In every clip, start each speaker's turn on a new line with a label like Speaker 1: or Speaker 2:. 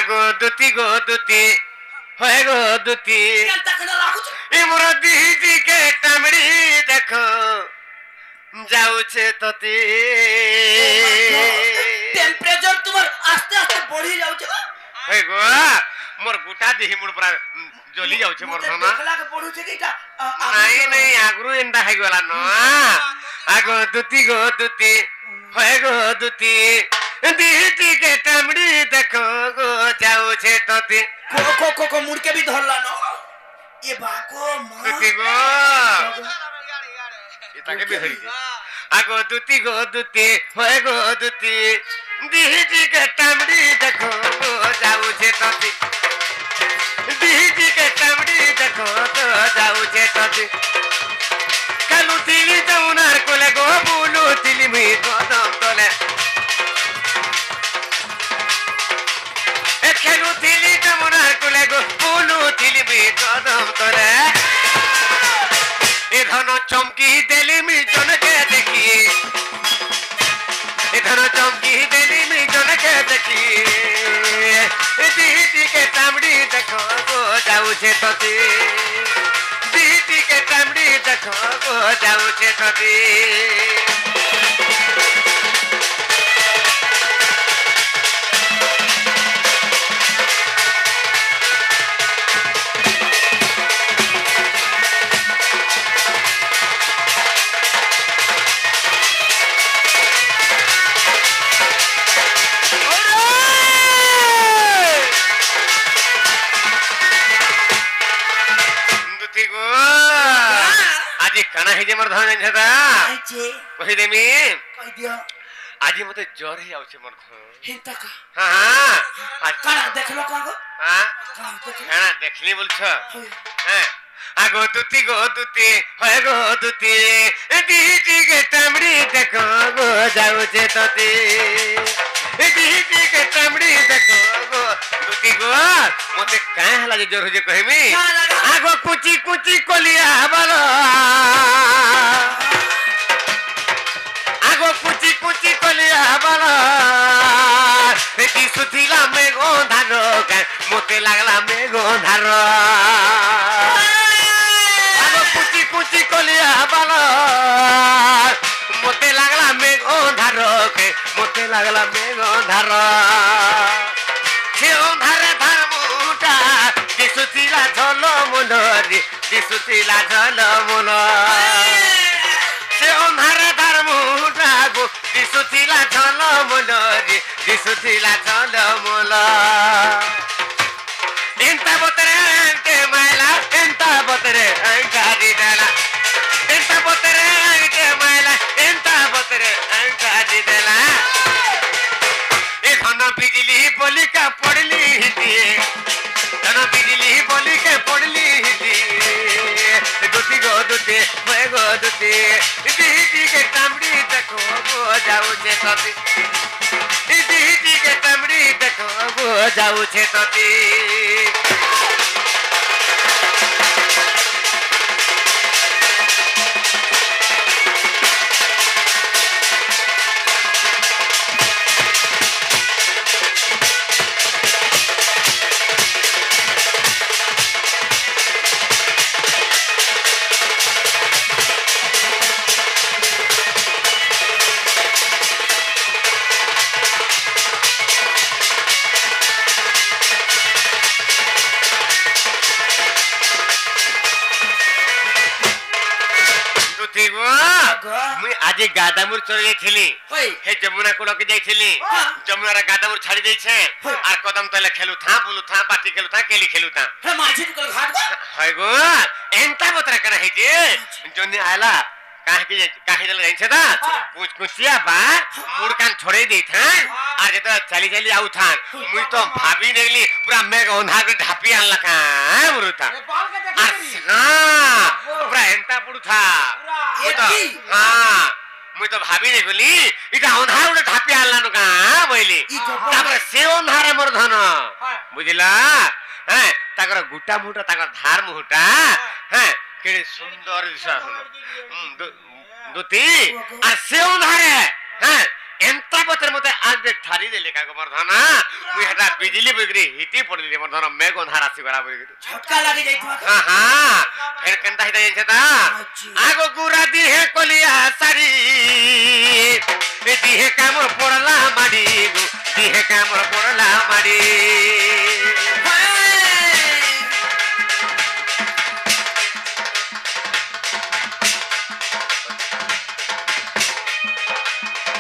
Speaker 1: আগো দুতি গো দুতি হয়ে গো দুতি মোর দিদিকে টামড়ি দেখো যাউছে ততি
Speaker 2: টেম্পারেচার তোমার আস্তে আস্তে বড়ি যাচ্ছে
Speaker 1: হয়ে গো মোর গোটা দেহি মোর পুরা জলি যাউছে মোর ধন
Speaker 2: দেখলাকে পড়ুছে কি এটা
Speaker 1: নাই নাই আগরু এন্ডা হই গলা ন আগো দুতি গো দুতি হয়ে গো দুতি দিদিকে টামড়ি দেখো গো যাউছে ততি
Speaker 2: কো মুড়কে भी ধরলা ন এ বাকো মা
Speaker 1: দুতি গো এটাকে भी ধরিছে আগো দুতি গো দুতি হয়ে গো দুতি দিদিকে টামড়ি দেখো গো যাউছে ততি দিদিকে টামড়ি দেখো তো যাউছে ততি কালু তিলি যমুনার কোলে গো বুলু তিলি মি কদম তলে খেলু তিলি যমুনার কোলে গো বুলু তিলি মি কদম তলে এ ধন চমকি দেলি মি জনকে দেখি এ ধন চমকি দেলি মি জনকে দেখি দিদিকে টামড়ি দেখো গো যাউছে ততি দিদিকে টামড়ি দেখো গো যাউছে ততি কানা হে যে মোর ধন জানছতা কই দেমি
Speaker 2: কই দিও
Speaker 1: আজি মতে জ্বর হে আউছে মোর ধন
Speaker 2: হেতা কা
Speaker 1: হ্যাঁ
Speaker 2: কানা দেখলো কাগো
Speaker 1: হ্যাঁ
Speaker 2: কানা দেখলো
Speaker 1: হ্যাঁ দেখলি বলছ হ্যাঁ আগো দুতি গো দুতি হয় গো দুতি দিদিকে টামড়ি দেখো গো যাউছে ততি দিদিকে টামড়ি দেখো গো দুতি গো মতে কাই হলা যে জ্বর হয়ে কইমি আগো কুচি কুচি কলিয়া বলো আগো কুচি কুচি কলিয়া বলো দেখি সুথিলা মেঘ ধার মতে লাগলা মেঘ ধার আগো কুচি কুচি কলিয়া বলো মতে লাগলা মেঘ ধার মতে লাগলা মেঘ ধার সে ধারে ধার মুটা দিশুথিলা ঝল মনরি দিশুথিলা ঝল মন সে ধারে ধার মুটা গো দিশুথিলা ঝল মনরি দিশুথিলা ঝল মন এন্তা বতরে আঙ্কে মাইলা এন্তা বতরে আঙ্কারি দেলা এন্তা বতরে আঙ্কে মাইলা এন্তা বতরে আঙ্কারি দেলা এ ঘন বিজলি বলিকা পড়লি দিয়ে ঘন বিজলি বলিকে পড়লি দিয়ে দুতি গো দুতি হয়ে গো দুতি দিদিকে টামড়ি দেখো গো যাউছে ততি দিদিকে টামড়ি দেখো গো যাউছে ততি মুই আজি গাদামুর চলে যাইছিলি হে যমুনা কুলকে যাইছিলি যমুনার গাদামুর ছাড়ি যাইছে আর কদম তলে খেলু থা বুলু থা বাটি খেলু থা কেলি খেলু থা
Speaker 2: হে মাঝি কল ঘাট
Speaker 1: হয় গো এন্তা বতরা করা হে যে জনি আইলা কাহে জলে যাইছে না কুছ কুছিয়া বা মুড়কান ছড়ে দেই থা আর যেটা চালি চালি আউ থা মুই তো ভাবি নেগলি পুরা মেঘ ওন্ধা করে ঢাপি আনলা কা মুরুতা হ্যাঁ পুরা এন্তা পুড়ু থা হ্যাঁ মুই তো ভাবি নে গলি এটা ওন্ধা উড়ে ঢাপি আনলা ন কা বইলি তারপরে সে ওন্ধারে মোর ধন বুঝিলা হ্যাঁ তাকর গুটা মুটা তাকর ধার মুটা হ্যাঁ কেড়ে সুন্দর দিশা হলো দুতি আর সে ওন্ধারে হ্যাঁ एंता बतर मते आज दे ठारी दे लेका गोवर्धन मुई हटा बिजली बिगरी हिटी पड़ली गोवर्धन मैं गोंधार आसी गला बिगरी
Speaker 2: झटका लागी जाइथवा
Speaker 1: हां हां फिर केनता हिता जेछ ता आगो गुरा दी है कोलिया सारी ए दी है काम पड़ला माडी दी है काम पड़ला माडी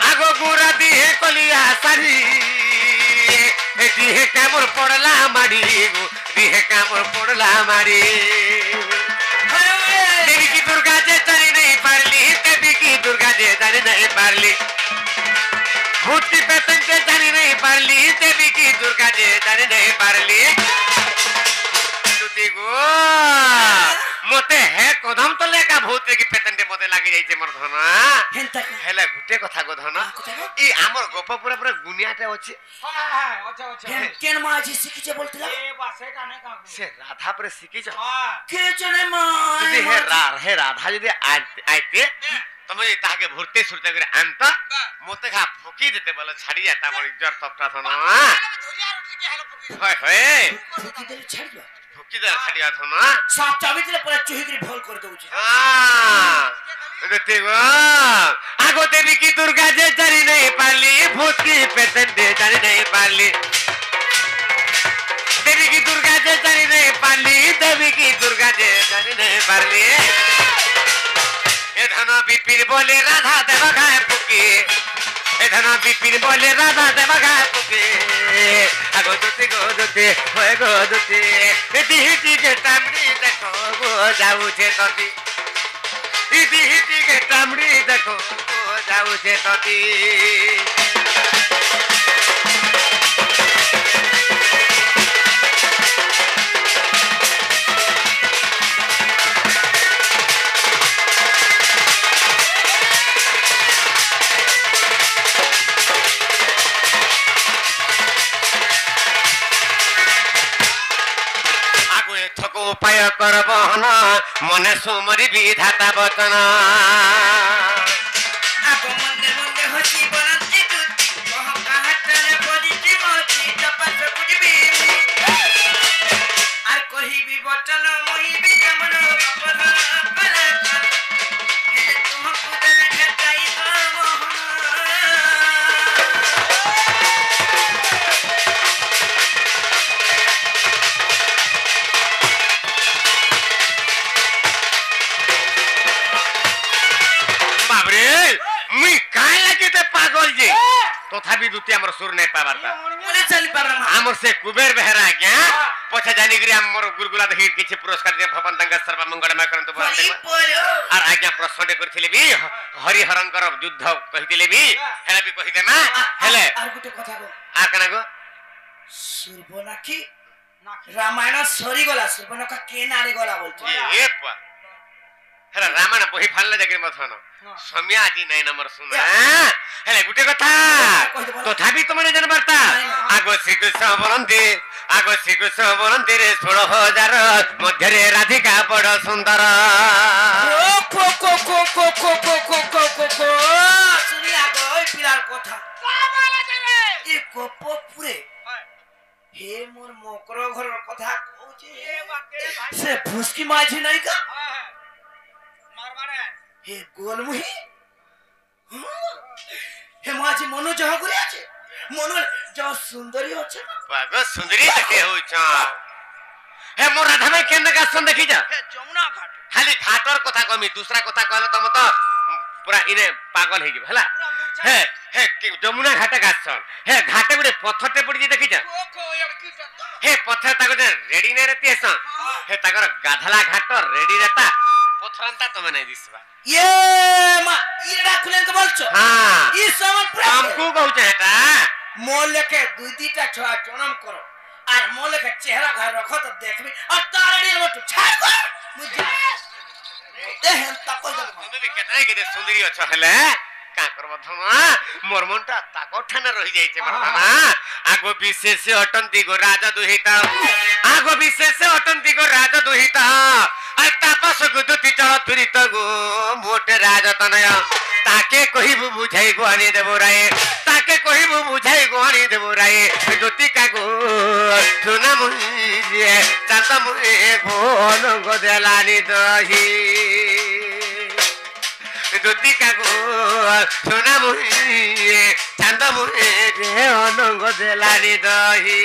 Speaker 1: आगो गुरा दी है कोलिया सारी ए दी है काम पड़ला माडी दी है काम पड़ला माडी देवी की दुर्गा जे जानी नहीं पारली देवी की दुर्गा जे जानी नहीं पारली भूत की पेतन जे जानी नहीं पारली देवी की दुर्गा जे जानी नहीं पारली तुती गो मते है कदम तो लेका भूत की पेतन दे मते लागी जाइছে मोर धन
Speaker 2: हेंता
Speaker 1: हेले गुटे कथा गो धन ई हमर गोप पूरा पूरा गुनियाटे अछि
Speaker 2: केन मा जी सिखिचे बोलतिला
Speaker 3: ए बा सेटा नै का
Speaker 1: से राधा पर सिखि छ
Speaker 3: हां
Speaker 2: के जने मा
Speaker 1: यदि हे राधा यदि आइते तमे ताके भूरते सुरते करे अंत मोते खा फुकी देते बोले छाड़ी जाता मोर इज्जत तपटा थन होय होय
Speaker 2: फुकी दे छाड़ दो
Speaker 1: फुकी दे छाड़ी जा थन
Speaker 2: साफ चाबी दिले पूरा चुहिगरी भोल कर दउ छी
Speaker 1: हां देखते गो आगो देवी की दुर्गा जे जानी नहीं पाली भूत की पेतन दे जानी नहीं पाली देवी की दुर्गा जे जानी नहीं पाली देवी की दुर्गा जे जानी नहीं पाली ए धन बिपिन बोले राधा देव गाय फुकी ए धन बिपिन बोले राधा देव गाय फुकी आगो दुती होए गो दुती हिटी हिटी के टामड़ी देखो गो जाऊ छे तती हिटी हिटी के टामड़ी देखो गो जाऊ छे तती उपाय करब मने सुमरी विधाता वचन
Speaker 2: आगो मंदे मंदे होची बनंती दुती कह काहतने बोलिती मोती तपस बुझबी आर कहिबी वचन मोहिबी कमन बापन पलकन हे तुमको दन भेटाई मोहन
Speaker 1: मुई काहे लागे ते पागल जे तथापि दुती हमर सुर नै पाबारता
Speaker 2: मुने चली पारम
Speaker 1: हमर से कुबेर बेहरा क्या पछा जानी गरी हमर गुलगुला देखि किछि पुरस्कार दे भवन तंगा सर्व मंगलमय करंतु बोलते आर आज्ञा प्रश्न दे करथिले भी हरि हरंकर युद्ध कहितिले भी हेला भी कहि देना हेले
Speaker 2: आर गुटे कथा गो
Speaker 1: आ कना गो
Speaker 2: सुरबनाखी रामायण सरी गला सुरबनका के नारे गला बोलते
Speaker 1: ए पा हेला रामायण बही फालले जगरे मथन सम्या आदि नै नंबर सुना हेले गुटे कथा तथापि तमने जन बर्ता आगो श्री कृष्ण बोलंती रे 16000 मध्य रे राधिका बड़ सुंदर
Speaker 2: को सुनी आगो पिलार कथा
Speaker 3: का बोला जरे
Speaker 2: ए कोपो पुरे हे मोर मोकरो घर कथा कहूचे
Speaker 3: ए बाके भाई
Speaker 2: से फुसकी माझी नहीं का
Speaker 3: मारवाड़े
Speaker 2: हे गोलमुही हे माझी मनो जह करे আছে মনো যা সুন্দরী আছে না
Speaker 1: बागो सुंदरी देखे हो छ हे मोर राधा में केन का सन देखि जा
Speaker 3: हे जमुना घाट
Speaker 1: खाली घाटर कथा कमी दूसरा कथा कहले तुम तो पूरा इने पागल हे हला हे हे जमुना घाट का सन हे घाटे गुडे पत्थरटे पड़ी देखि जा
Speaker 3: को एक की
Speaker 1: हे पत्थर ताको रेडी ने रहती है सन हे ताकर गाधला घाट रेडी रहता पत्थरंता तमे नहीं दिसबा
Speaker 2: ये मा इड़ा खुलेन तो बोलछो
Speaker 1: हां
Speaker 2: ई समन
Speaker 1: हमको कहू हेटा
Speaker 2: मोले के दुई दुईटा छुआ जन्म करो আর মোলেকে চেহারা ঘর রাখো তো দেখবি আর তাড়াড়ি মত ছাড় কর মুই দেখেন তা কই দেব
Speaker 1: তুমি भी केतने के सुंदरी अच्छा हले का करब धमा मोर मनटा ताको ठाना रहि जाइछे मर्दाना आगो विशेष अटंती गो राजा दुहिता आगो विशेष अटंती गो राजा दुहिता आ तापस गुदुति चल तुरित गो मोटे राजा तनय ताके कहिबु बुझाई गो आनी देबो राय ताके कहिबु बुझाई गो आनी देबो राय दुति का गो सुना मुझे चाता मुए गोन गो देलानी दही दुति का गो सुना मुझे चाता मुए गोन गो देलानी दही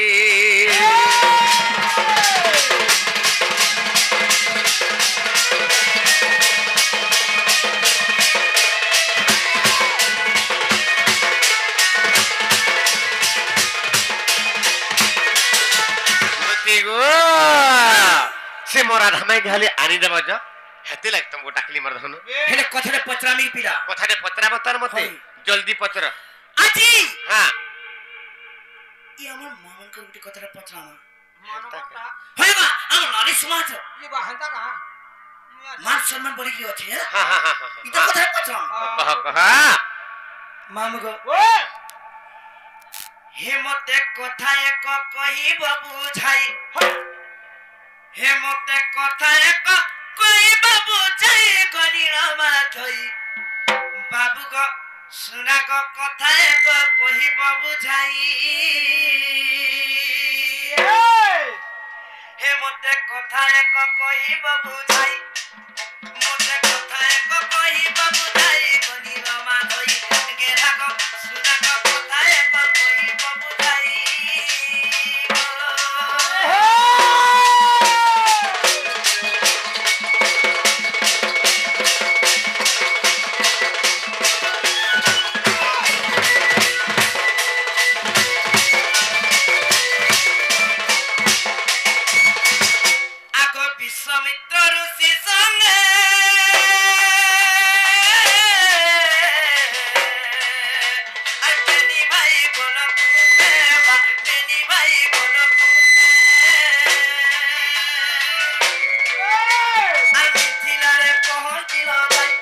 Speaker 1: से मोरा धमाई घाले आनी देबो ज हेते लाग तुमको टाकली मर धन
Speaker 2: हेले कथरे पचरामी पिला
Speaker 1: कथारे पचरा बतर मते जल्दी पचर
Speaker 2: आजी
Speaker 1: हां
Speaker 2: ई हमर मामन को गुटी कथरे पचरामा
Speaker 3: मनोता
Speaker 2: होइबा हम नारी समाज
Speaker 3: ये बाहंता कहां
Speaker 2: मान सम्मान बढी की अछि
Speaker 1: हां हां हां
Speaker 2: ई त कथरे पचरामा
Speaker 1: कह कह
Speaker 2: मामगो
Speaker 3: ओ
Speaker 2: हे मते कथा एक कहिब बुझाई हे मते कथा एक कहिब बुझाई गनिरमा थई बाबू गो सुना गो कथा एक कहिब बुझाई हे मते कथा एक कहिब बुझाई मते कथा एक कहिब बुझाई गनिरमा थई गेरा गो सुना गो कथा एक कहिब बुझाई आगो विश्वामित्र ऋषि संगे अजनी भाई बोलो तुमे बा मेनी भाई बोलो तुमे आई मिथिला रे पहुंचिलो भाई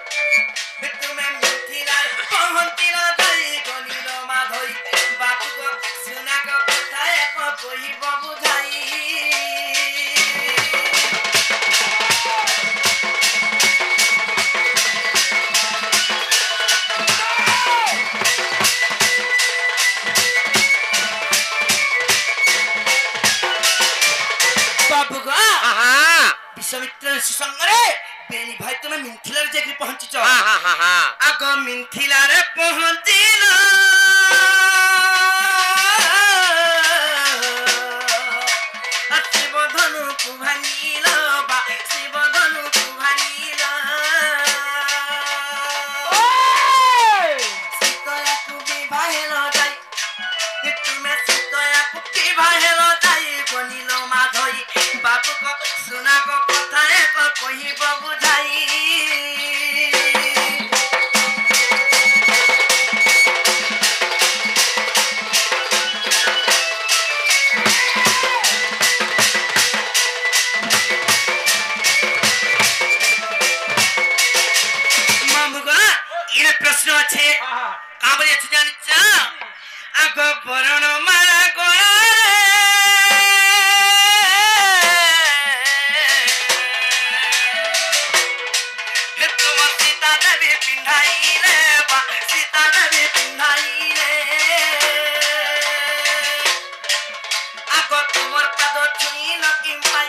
Speaker 2: तुमे मिथिला रे पहुंचिलो भाई गनिलो माधई बापू को सुना को कथा एक कहिब बुझाई बाबू गो
Speaker 1: हां
Speaker 2: विश्वामित्र संगरे बेनी भाई तुम मिथिला रे जेकि पहुंची छ
Speaker 1: हां हां हां
Speaker 2: आग मिथिला रे पहुंचिल शिव धनु को भानिल बा शिव धनु को भानिल सीतया को विवाहेल जाई तुमे सीतया को विवाहेल जाई गनिल माधई बापू को सुना को कथा एक कहिब बुझाई मामुगा ये प्रश्न আছে কাবরে আছে জানিছ আগ বরণ মারা গোড়ে তোমার সীতা দেবী পিন্ধাইলে বা সীতা দেবী পিন্ধাইলে আগ তোমার পাদ ছুঁইল কিম্পাই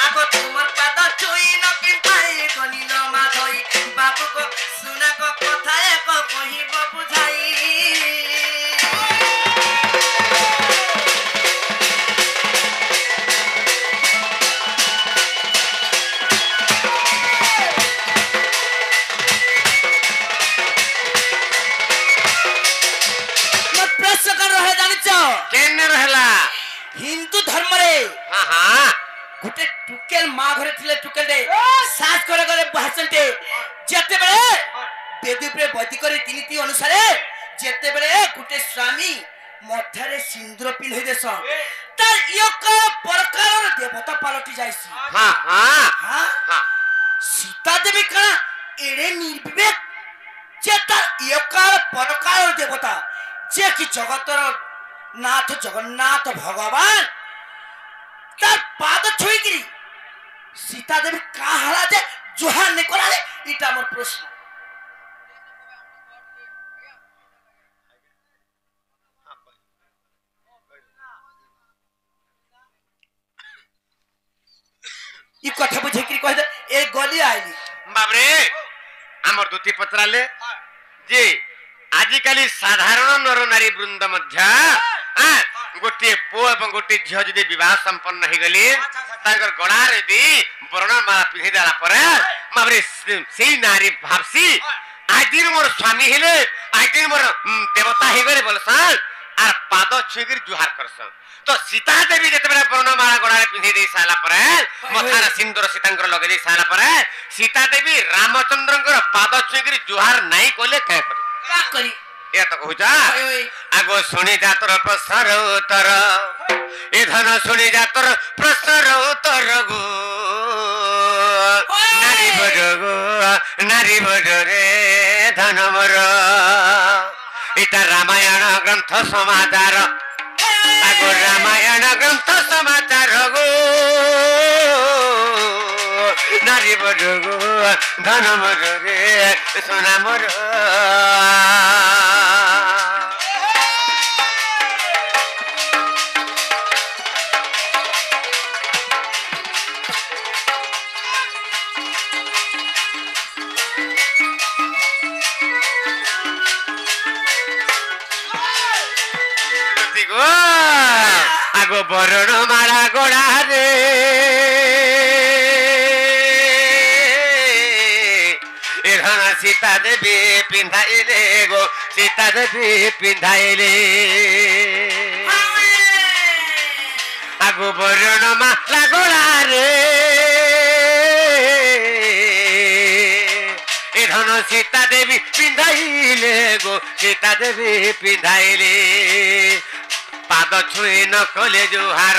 Speaker 2: আগ তোমার পাদ ছুঁইল কিম্পাই গনিল মাধই বাবু গো সুনা গো কথা এক কহিব বুঝাই मत प्रश्न कर रहे जानिछ
Speaker 1: केने रहला
Speaker 2: हिंदू धर्म रे
Speaker 1: हां हां
Speaker 2: गुटे टुकेल मा घरे थिले टुकेल रे सास करे करे भाषणटे जेते बेले बेदी पे वैदिक रीति अनुसार जेते बेले गुटे स्वामी मथरे सिंदूर पिन्है देस तार एक प्रकार देवता पलटि जाइसी
Speaker 1: हां हां
Speaker 2: हां
Speaker 1: हां
Speaker 2: सीता देवी कणा এড়ে নির্বিবেক যে তার ইয়কাল পরকাল দেবতা যে কি জগতর নাথ জগন্নাথ ভগবান তার পাদ ছুঁইকিরি সীতা দেবী কাহারা যে জুহার নে করালে এটা আমার প্রশ্ন ই কথা বুঝে কি কহে এ গলি আইলি
Speaker 1: বাবরে আমার দুটি পত্রালে যে আজকালি সাধারণ নর নারী বৃন্দ মধ্য গোটে পুଅ এবং গোটে ঝিଅ যদি বিবাহ সম্পন্ন হয়ে তাঙ্কর গড়ারে যদি বর্ণমালা পিঁধি দেলা পরে বাবরে সেই নারী ভাবছি আইদিন মোর স্বামী হেলে আইদিন মোর দেবতা হয়ে বলসন আর পাদ ছুঁকি জুহার করসন তো সীতা দেবী যেতবে বর্ণমালা গড়ারে পিঁধি দিয়ে সারা পরে মথার সিন্দুর সীতাঙ্কর লগাই দিয়ে সারা পরে সীতা দেবী রামচন্দ্রঙ্কর পাদ ছুঁকি জুহার নাই কলে কে করে
Speaker 2: কা করি
Speaker 1: এ তো কহুছা আগো শুনি যা তোর প্রশ্নর উত্তর এ ধন শুনি যা তোর প্রশ্নর উত্তর গো নারী বড় গো নারী বড় রে ধন মর এটা রামায়ণ গ্রন্থ সমাচার আগো রামায়ণ গ্রন্থ সমাচার গো নারী বড় গো ধন মর রে সোনা মর আগো বরণ মারা গোড়া রে এখন সীতা দেবী পিন্ধাইলে গো সীতা দেবী পিন্ধাইলে আগো বরণ মারা গোড়া রে এখন সীতা দেবী পিন্ধাইলে গো সীতা দেবী পিন্ধাইলে পাদ ছুঁই ন কলে জুহার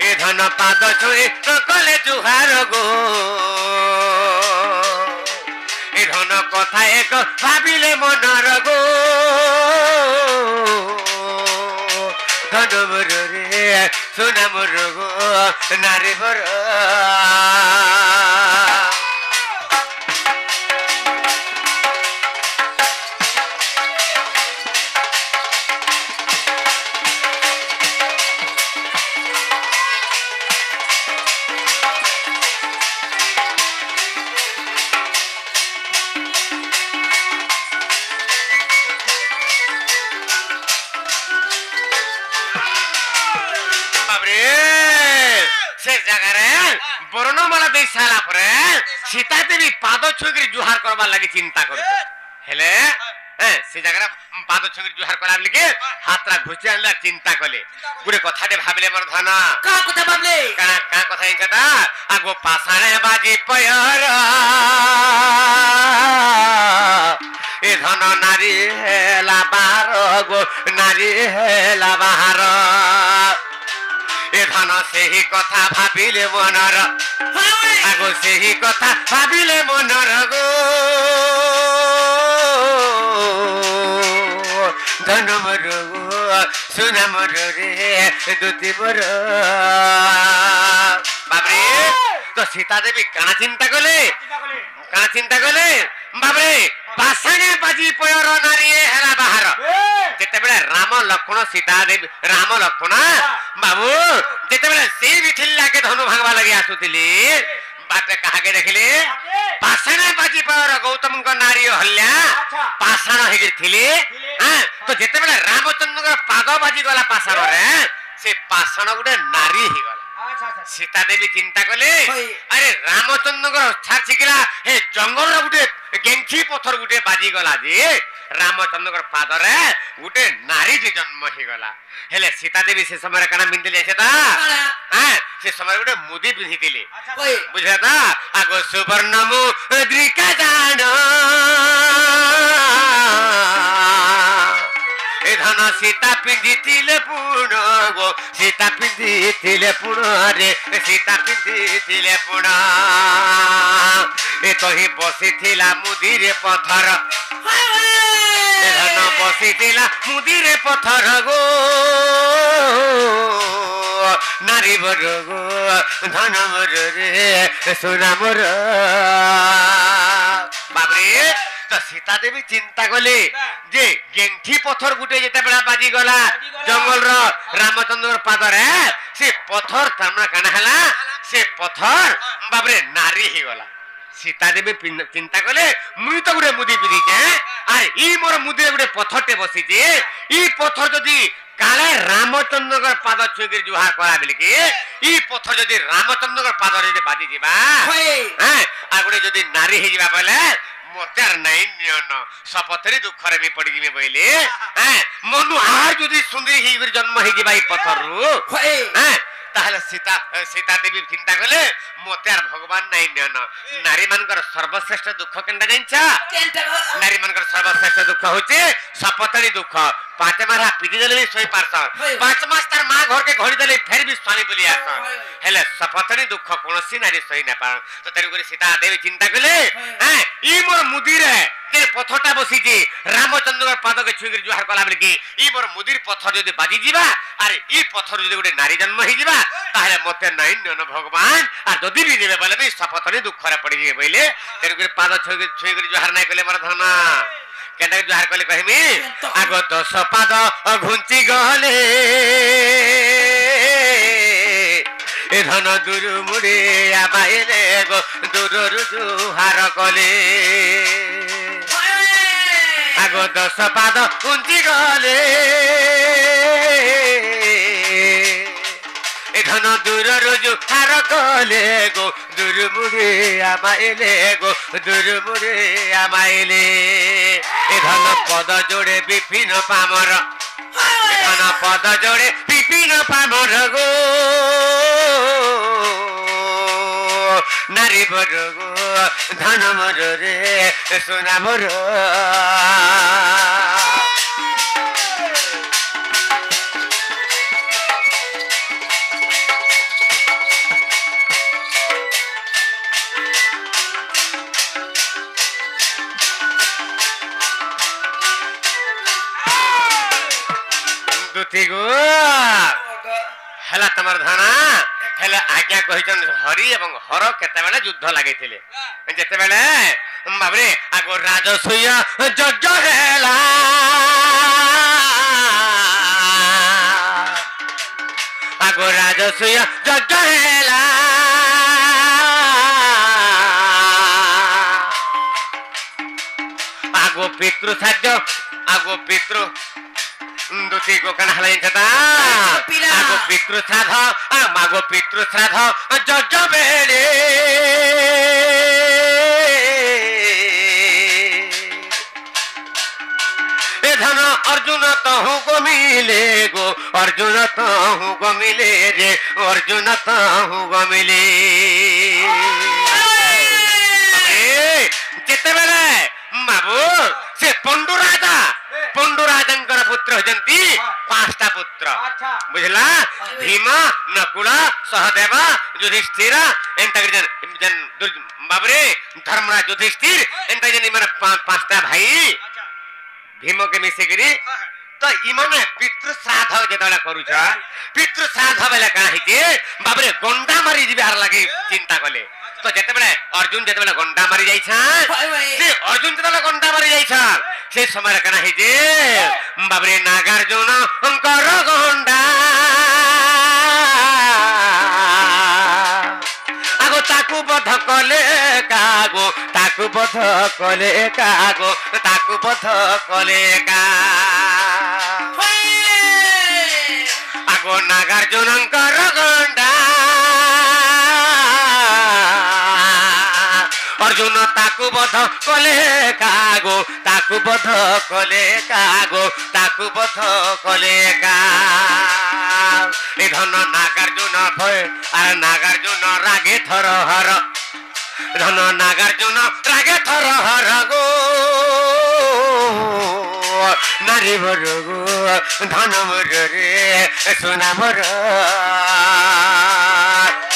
Speaker 1: এ ধন পাদ ছুঁই ন কলে জুহার গো এ ধন কথা এক ভাবিলে মনর গো ধন মর রে সোনা মর গো নারী বর से जगह बर्णमाला दे सारा परे सीता देवी पाद छुई जुहार करबा लागि चिंता करत हेले से जगह पाद छुई जुहार करा लगे हातरा घुची आनला चिंता कले गुरे कथा दे भाबले मोर धन
Speaker 2: का कथा भाबले
Speaker 1: का कथा इनका आगो पासाणे बाजी पयर ए धन नारी हेला बाहर गो नारी हेला बाहर ए धन सेही कथा भाबिले मनर आगो सेही कथा भाबिले मनर गो धन मर गो सुना मर रे दुती मर बाबरे तो सीता देवी काना चिंता कले बाबरे पासाणे बाजी पयर नारी हेला बाहर जेतेबेले राम लक्ष्मण सीता देवी राम लक्ष्मण बाबू जेतेबेले से बिथिल्ला के धनु भागवा लगी आसुतिली बाटे काहाके देखिले पासाणे बाजी पयर गौतम को नारी हल्या पासाण हेगे थिले तो जेतेबेले रामचंद्र को पाद बाजी गला पासाण रे से पासाण गुडे नारी ही गला सीता देवी चिंता कले अरे रामचंद्र को छाछिकिला हे जंगल गुडे गेंठी पत्थर गुटे बाजी गला जे रामचंद्र पाद रे गुटे नारी जे जन्म ही गला हेले सीता देवी से समय काना मिंदिले सेता से समय गुटे मुदी पिंधितिले बुझाता आगो सुवर्ण मुद्रिका जान ए ଏ ଧନ ସୀତା ପିନ୍ଧିଥିଲେ ପୁଣ ଗୋ ସୀତା ପିନ୍ଧିଥିଲେ ପୁଣ ରେ ସୀତା ପିନ୍ଧିଥିଲେ ପୁଣ ଏ ତହିଁ ବସିଥିଲା ମୁଦିରେ ପଥର ଏ ଧନ ବସିଥିଲା ମୁଦିରେ ପଥର ଗୋ নারী বড় গো ধন বড় রে সোনা বড় বাবরে তো সীতা দেবী চিন্তা কলে যে গেঙ্ঠি পথর গুটে যেতেবেলা বাজি গলা জঙ্গলর রামচন্দ্র পাদরে সে পথর তার কানা হেলা সে পথর বাবরে নারী হইগলা সীতা দেবী চিন্তা কলে মুই তো গোটে মুদি পিঁধিছে আর ই মোর মুদিরে গোটে পথরটে বসিছে ই পথর যদি কালে রামচন্দ্র পাদ ছুঁকি জুহার করা বলিকি ই পথর যদি রামচন্দ্র পাদ যদি বাজি যা হ্যাঁ আর গোটে যদি নারী হয়ে যা বলে মতে আর নাই নিয়ন শপথরে দুঃখরে আমি পড়ি যাবে বইলে হ্যাঁ মনু আর যদি সুন্দরী হয়ে জন্ম হয়ে যা এই পথরু হ্যাঁ তাহলে সীতা সীতা দেবী চিন্তা কলে মতে আর ভগবান নাই নিয়ন নারী মানকর সর্বশ্রেষ্ঠ দুঃখ কেনটা জানিছ নারী মানকর সর্বশ্রেষ্ঠ দুঃখ হচ্ছে শপথরি দুঃখ পাঁচ মারা পিটি দেলে বি শোই পারছ 5 মাস তার মা ঘরকে ঘড়ি দেলে ফের বি স্বামী বলি আস হেলে শপথরি দুঃখ কোনসি নারী সই না পার তো তেরু করে সীতা দেবী চিন্তা কলে হ্যাঁ ই মোর মুদিরে যে পথটা বসিছি রামচন্দ্রর পাদকে ছুঁকি জুহার কলা বলি কি ই মোর মুদির পথ যদি বাজি যা আর ই পথর যদি গোটে নারী জন্ম হয়ে যা তাহলে মতে নাই নিয়ন ভগবান আর যদি বি দেবে বলে বি শপথরে দুঃখরে পড়ি যাবে বইলে তেরু করে পাদ ছুঁকি জুহার নাই কলে মোর ধন কেন জুহার কলে কহিমি আগ 10 পাদ ঘুঞ্চি গলে এ ধন দূর মুড়ে আমাইলে গো দূররু জুহার কলে আগ 10 পাদ ঘুঞ্চি গলে এ ধন দূররু জুহার কলে গো দূর মুড়ে আমাইলে গো দূর মুড়ে আমাইলে এ ধন পদ জোড়ে বিপিন পামর এ ধন পদ জোড়ে বিপিন পামর গো নারী বড় গো ধন মর রে সোনা বড় গো হেলা তোমার ধানা হেলে আজ্ঞা কহিছন হরি এবং হর কেতেবেলে যুদ্ধ লাগিছিলে যেতেবেলে বাবরে আগ রাজসূয় যজ্ঞ হেলা আগ রাজসূয় যজ্ঞ হেলা আগ পিতৃ সাধ্য আগ পিতৃ দুটি গোকান হালাই কথা আগো পিতৃ শ্রাদ্ধ মাগো পিতৃ শ্রাদ্ধ যজ্ঞ বেড়ে এ ধন অর্জুন তহু গমিলে গো অর্জুন তহু গমিলে রে অর্জুন তহু গমিলে যেতেবেলে বাবু সে পণ্ডু রাজা পণ্ডু রাজাঙ্কর পুত্র হচ্ছেন 5টা পুত্র বুঝলা ভীম নকুল সহদেব যুধিষ্ঠির বাবরে ধর্মরাজ যুধিষ্ঠির এন্তা যেন মানে 5টা ভাই ভীমকে মিশিকি তো ইমানে পিতৃ শ্রাদ্ধ যেতবেলে করুছ পিতৃ শ্রাদ্ধ বেলে কাଣା হইছে বাবরে গন্ডা মারি যাবে আর লাগে চিন্তা কলে তো যেতবেলে অর্জুন যেতবেলে গন্ডা মারি যাইছান সে অর্জুন যেতবেলে গন্ডা মারি যাইছান সেই সময় কাଣା হইছে বাবরে নাগার্জুন কর গন্ডা আগো তাকু বধ কলে কাগো তাকু বধ কলে কাগো তাকু বধ কলে কা আগো নাগার্জুনঙ্কর গন্ডা অর্জুন তাকু বধ কলে কাগো তাকু বধ কলে কাগো তাকু বধ কলে কা এ ধন নাগার্জুন ভয় আর নাগার্জুন রাগে থর হর ধন নাগার্জুন রাগে থর হর গো নারী বড় গো ধন মোর রে সোনা মোর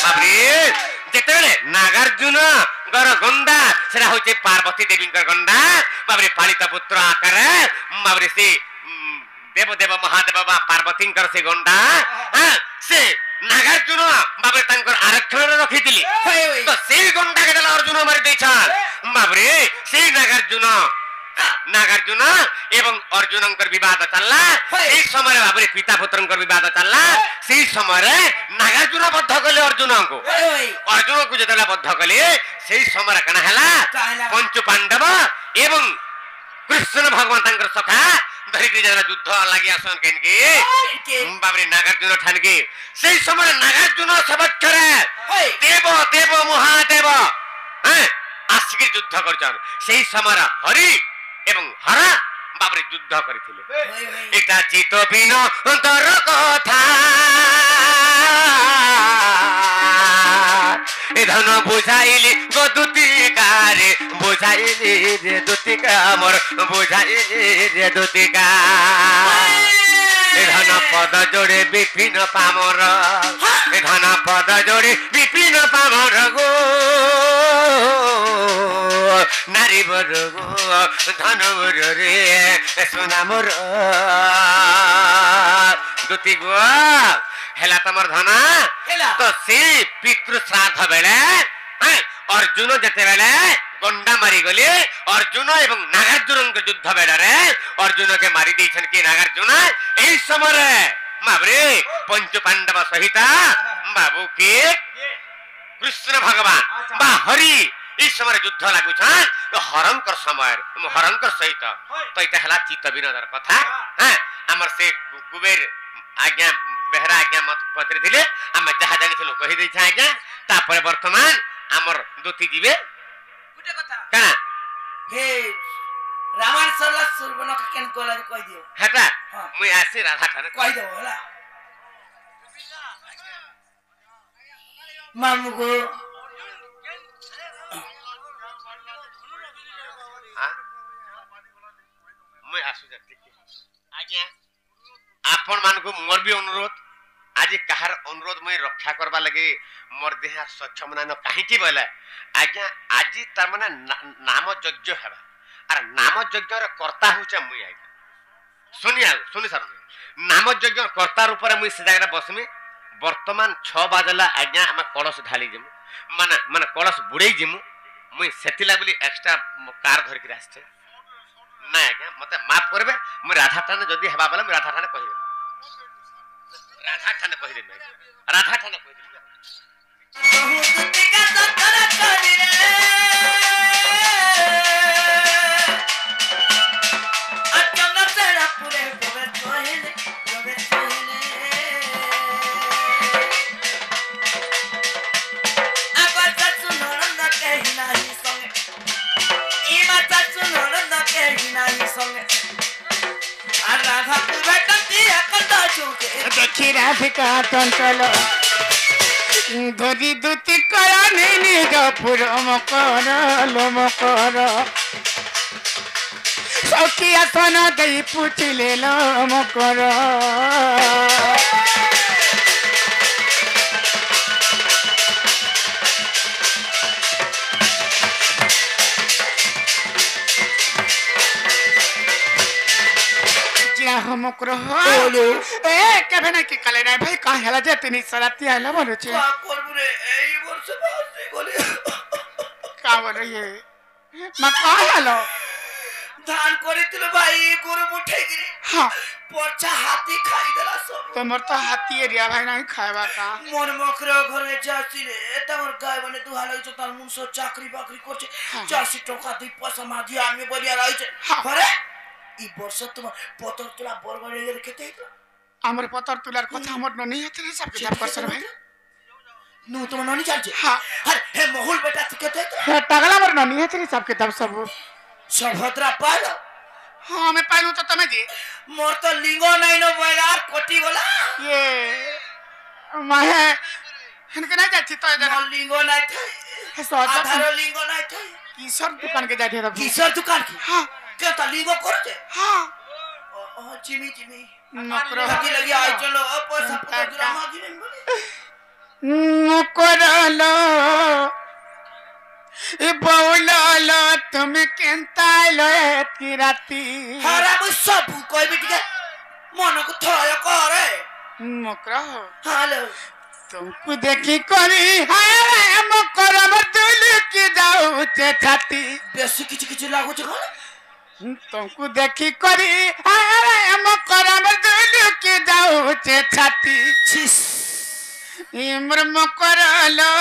Speaker 1: বাবরে যেতেবেলে নাগার্জুন গর গন্ডা সেটা হচ্ছে পার্বতী দেবীঙ্কর গন্ডা বাবরে পালিত পুত্র আকারে বাবরে সে দেবদেব মহাদেব বা পার্বতীঙ্কর সে গন্ডা হ্যাঁ সে নাগার্জুন বাবরে তাঙ্কর আরক্ষণে রখিଥିଲି তো সেই গন্ডাকে দেলা অর্জুন মারি ଦେଇଛନ୍ বাবরে সেই নাগার্জুন এবং অর্জুনঙ্কর বিবাদ চাললা এই সময় বাবরে পিতা পুত্রঙ্কর বিবাদ চাললা সেই সময় নাগার্জুন বদ্ধ কলে অর্জুনঙ্কু অর্জুনଙ୍କୁ যেତେବେଳେ বদ্ধ কলে সেই সময় কানা হেলা পঞ্চু পাণ্ডব এবং কৃষ্ণ ভগবান তাঙ্কর সখা ধরিকি যেତେବେଳେ যুদ্ধ লাগি আসন কেনকি বাবরে নাগার্জুন ঠানকি সেই সময় নাগার্জুন সবক্ষরে দেব দেব মহাদেব হ্যাঁ আসিকি যুদ্ধ করছন সেই সময় হরি এবং হরা বাবরে যুদ্ধ করিଥିଲେ এটা চিত বিনোদর কথা এ ধন বুঝাইলি গো দুতিকারে বুঝাইলি রে দুতিকা মোর বুঝাইলি রে দুতিকা এ ধন পদ জোড়ে বিপিন পামর এ ধন পদ জোড়ে বিপিন পামর গো নারী বর গো ধন মোর রে সোনা মোর দুতি গো হেলা তোমার ধনা তো সে পিতৃ শ্রাদ্ধ বেড়ে অর্জুন যেতেবেলে গন্ডা মারি গলি অর্জুন এবং নাগার্জুনঙ্ক যুদ্ধ বেড়ারে অর্জুনকে মারি দিয়েছেন কি নাগার্জুন এই সময় বাবরে পঞ্চু পাণ্ডব সহিত বাবু কি কৃষ্ণ ভগবান বা হরি এই সময় যুদ্ধ লাগুছন হরঙ্কর সময় হরঙ্কর সহিত তো এটা হেলা চিত্ত বিনোদর কথা হ্যাঁ আমার সে কুবের আজ্ঞা বেহরা আজ্ঞা মত পত্রে ଥିଲେ ଆମେ ଯାହା ଜାଣିଥିଲୁ କହି ଦେଇଛେ ଆଜ୍ଞା ତାପରେ ବର୍ତ୍ତମାନ ଆମର ଦୁତି ଯିବେ
Speaker 2: ଗୋଟେ କଥା
Speaker 1: କାଣା
Speaker 2: ହେ ରାମାୟଣ ସରଲା ସୁର୍ବଣକ କେନ୍ କୋଲା କହି ଦିଅ
Speaker 1: ହେଟା ମୁଇ ଆସି ରାଧା ଠାନେ
Speaker 2: କହି ଦେବ ହେଲା ମାମୁକୁ
Speaker 1: ମୁଇ ଆସୁ ଟିକେ ଆଜ୍ଞା आपण मान को मोर भी अनुरोध आज कहार अनुरोध मुई रक्षा करबा लगे मोर देह सक्षम ना काहे की बोले आज्ञा आज तार माने नाम यज्ञ हेबा अरे नाम यज्ञ रे कर्ता होचे मुई आज्ञा सुनी सर नाम यज्ञ कर्ता रूप रे मुई से जगह बसमी वर्तमान 6 बाजला आज्ञा हम कलश ढाली जिमु माने कलश बुड़ेई जिमु मुई सेतिला बोली एक्स्ट्रा कार धर के आछे ना आज्ञा मते माफ करबे मु राधा ठाने जदी हेबा बोले मु राधा ठाने कहि देबे राधा ठाने कहि देबे राधा ठाने कहि देबे
Speaker 2: बहुत तिका सतर करी रे अचन तेरा पूरे गोबे तोहिले आगर सचु नरन कहि नाही संगे इमा सचु नरन कहि नाही संगे राधा बेटती एकता चुके
Speaker 4: देखी राधिका चंचल धरी दूती करा निज पुरम कर लोम कर सखी आसन दई पुछिले लोम कर हम ग्रह ए केबे ना कि कले ना भाई का हेला जे तिनी सराती आइला बोलो छे
Speaker 2: का करबु रे एई वर्ष बासे गोले
Speaker 4: का बोलो ये मा का हेलो
Speaker 2: धान करितिल भाई गुरु मुठे गिरी
Speaker 4: हां
Speaker 2: परछा हाथी खाई देला सब
Speaker 4: तमर तो हाथी एरिया भाई नहीं खाएबा का
Speaker 2: मोर मखरा घरे जासी रे तमर गाय बने दुहा लई छ तार मुंसो चाकरी बाकरी करछे 400 टका दई पैसा माधी आमी बलिया रही छे घरे ई वर्ष तुम पतर तुला बरगड़े रे केते
Speaker 4: हमर पतर तुलार कथा हमर ननी हते सब किताब कर सर भाई
Speaker 2: नु तुम ननी जान
Speaker 4: हां
Speaker 2: अरे हे मोहुल बेटा केते
Speaker 4: हे टगला हमर ननी हते सब किताब सब
Speaker 2: सभद्रा पालो
Speaker 4: हां मैं पाइलु तो तमे जी
Speaker 2: मोर तो लिंगो नहीं नो बयार कोटी बोला
Speaker 4: ये माहे हनके नहीं जाती तो इधर
Speaker 2: मोर लिंगो नहीं थे
Speaker 4: हे सोचा
Speaker 2: आधारो लिंगो नहीं थे
Speaker 4: किशोर दुकान के जाते रब
Speaker 2: किशोर दुकान की
Speaker 4: हां
Speaker 2: के त लिंगो करते
Speaker 4: हां
Speaker 2: जिमी जिमी
Speaker 4: मकर
Speaker 2: लगी लगी आई चलो पैसा पता जुरा मागी नहीं बोले
Speaker 4: मकर लो ए बौलालो তুমি কেনতা লয়ে রাতি
Speaker 2: हारा मु सब कोई भी ठीक है मन को थोड़ा करे
Speaker 4: मकर
Speaker 2: हेलो
Speaker 4: तुमको देखी करी हाय मकर बदल के जाऊ चे छाती
Speaker 2: बेसी किछ लागो छ कोन
Speaker 4: तुमको देखी करी हाय मकर बदल के जाऊ चे छाती
Speaker 2: छिस
Speaker 4: इमर मकर लो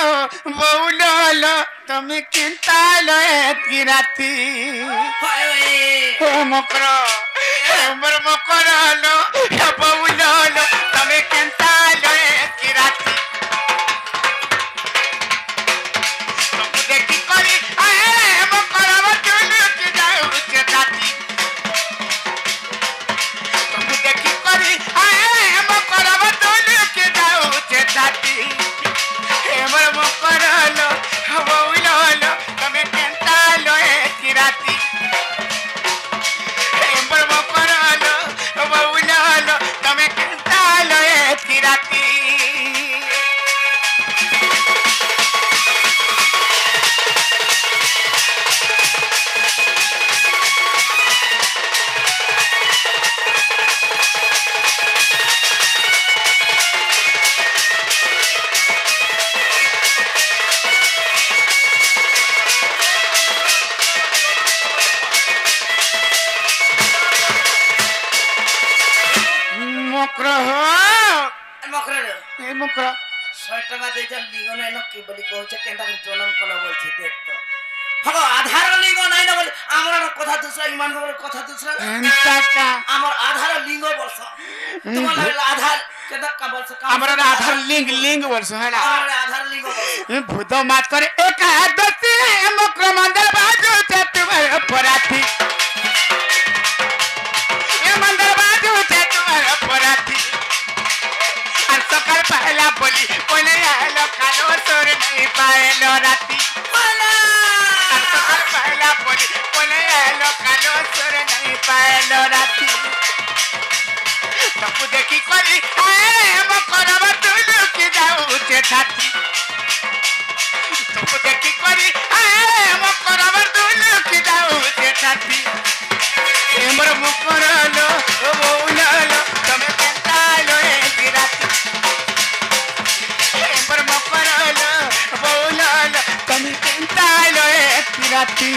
Speaker 4: बौलालो তুমি কেনতা লয়ে রাতি
Speaker 2: हाय
Speaker 4: ओ मकर इमर मकर लो बौलालो তুমি কেনতা লয়ে রাতি तुमको देखी करी हाय मकर बदल के जाऊ चे छाती तुमको देखी करी हाय मकर बदल के जाऊ चे छाती एमर मकर लो बौलालो তুমি কেনতা লয়ে রাতি एमर मकर लो बौलालो তুমি কেনতা লয়ে রাতি मकर
Speaker 2: मकरे
Speaker 4: ए मकर
Speaker 2: 100 টাকা দেই যা লিগো নাই ন কি বলি কইছে কেনটা জনম কলা বলছে দেখ তো হগো আধার লিঙ্গ নাই না বলে আমরা কথা দুসরা ইমান করে কথা দুসরা
Speaker 4: এন্তাকা
Speaker 2: আমার আধার লিঙ্গ বলছ তোমার লাগলে আধার কেদা কা বলছ
Speaker 4: हमरा आधार लिंग लिंग वर्ष हैला
Speaker 2: আমার আধার লিঙ্গ বলছ
Speaker 4: ए भूत मात करे एकादशी मकर मंडल बाजू छे तुम्हारे पराठी ए मंडल बाजू छे तुम्हारे पराठी और सकाल पहला बोली कोने आलो कालो सोर नहीं पाएलो राती
Speaker 2: माला
Speaker 4: और सकाल पहला बोली कोने आलो कालो सोर नहीं पाएलो राती तुमको देखी करी हाय मकर बदल के जाऊ चे छाती तुमको देखी करी हाय मकर बदल के जाऊ चे छाती एमर मकर लो बौलालो তুমি কেনতা লয়ে রাতি एमर मकर लो बौलालो তুমি কেনতা লয়ে রাতি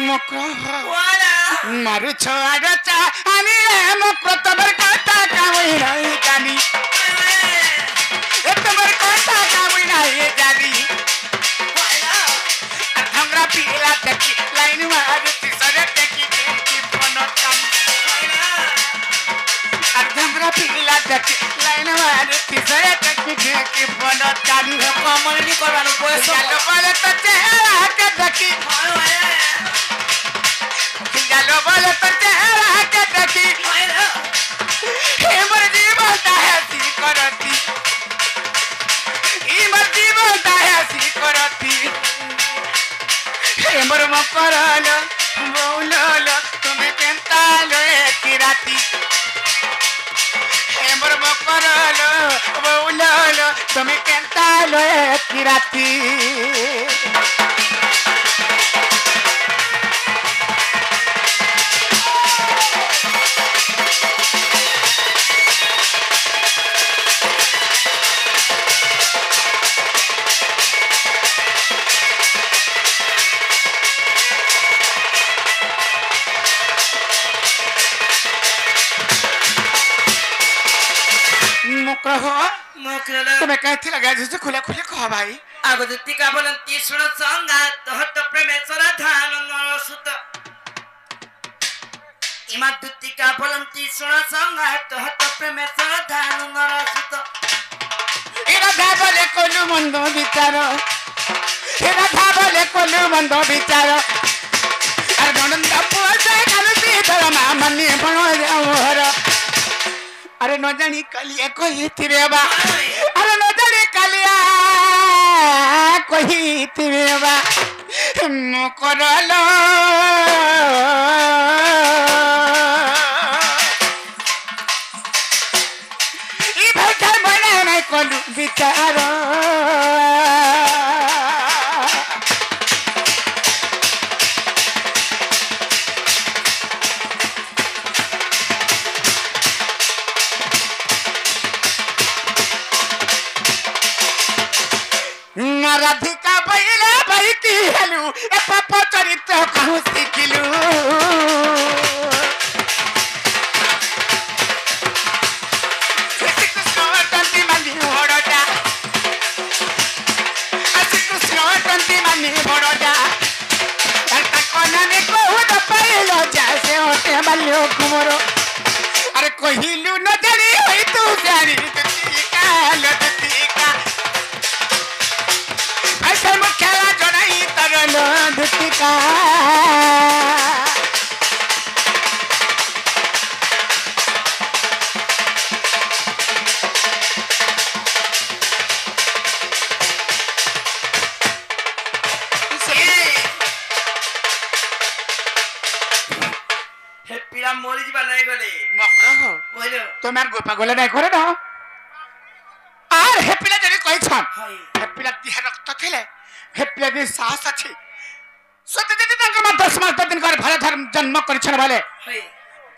Speaker 4: मकर
Speaker 2: वाला
Speaker 4: मारू छोड़ा चा आनी रे मकर तबर काटा कावई नहीं जानी ए तबर काटा कावई नहीं जानी
Speaker 2: वाला
Speaker 4: हमरा पीला देखी लाइन मारती सरे देखी की बनतन हमरा पीला देखी लाइन मारती सरे देखी की बनतन
Speaker 2: कमल नी करवानो बयस
Speaker 4: चलो बोले तो चेहरा के देखी चलो बोले तो चेहरा के देखी
Speaker 2: वाला
Speaker 4: हेमर जीवन है सी करती हेमर जीवन है सी करती हेमर मकर लो बौलालो तुम्हें केनता लए राती हेमर मकर लो बौलालो तुम्हें केनता लए राती मकर हो
Speaker 2: मकरे
Speaker 4: तुम्हें कहती लगा जैसे खुले खुले कहो भाई
Speaker 2: आगोदितिका बोलंती सुण संगात हत प्रेमेश्वर ध्यान नरसुत इमा दुतिका बोलंती सुण संगात हत प्रेमेश्वर ध्यान नरसुत
Speaker 4: এরা ভাবলে কলু মন্দ বিচার এরা ভাবলে কলু মন্দ বিচার আর ননন্দ পুଅ ସେ କାଲୁଛି ଧର ମା ମାନେ ବଣ ମୋର আরে ন জানি কালিয়া কহিଥିବେ বা আরে ন জানি কালিয়া কহিଥିବେ বা মকরলো ই ভাইটা মনে নাই কলু বিচার রাধিকা বইলে বইতি হেলু এ পাপ চরিত্র কাহু শিখিলু শ্রীকৃষ্ণ তন্তি মানি বড়টা শ্রীকৃষ্ণ তন্তি মানি বড়টা একটা কনানে কহুদ পাইল যা সে হতে বাল্য কুমর আরে কহিলু ন জানি হই তু জানি দুতিকা লতিকা ऐसे मुख्याला जनाई तरलो धुतिका
Speaker 2: हे पीड़ा मोरी जी बनाई गले
Speaker 4: मकर हो
Speaker 2: बोलो
Speaker 4: तुम्हार गोपा गोले नहीं करे ना আর হেপিলা যদি কইছন
Speaker 2: हाय
Speaker 4: হেপিলা দেহে রক্ত থিলে হেপিলা দি সাহস আছে সতে যদি তাঙ্ক মা 10 মাস 10 দিন করে ভালো ধর্ম জন্ম করিছন বলে
Speaker 2: हाय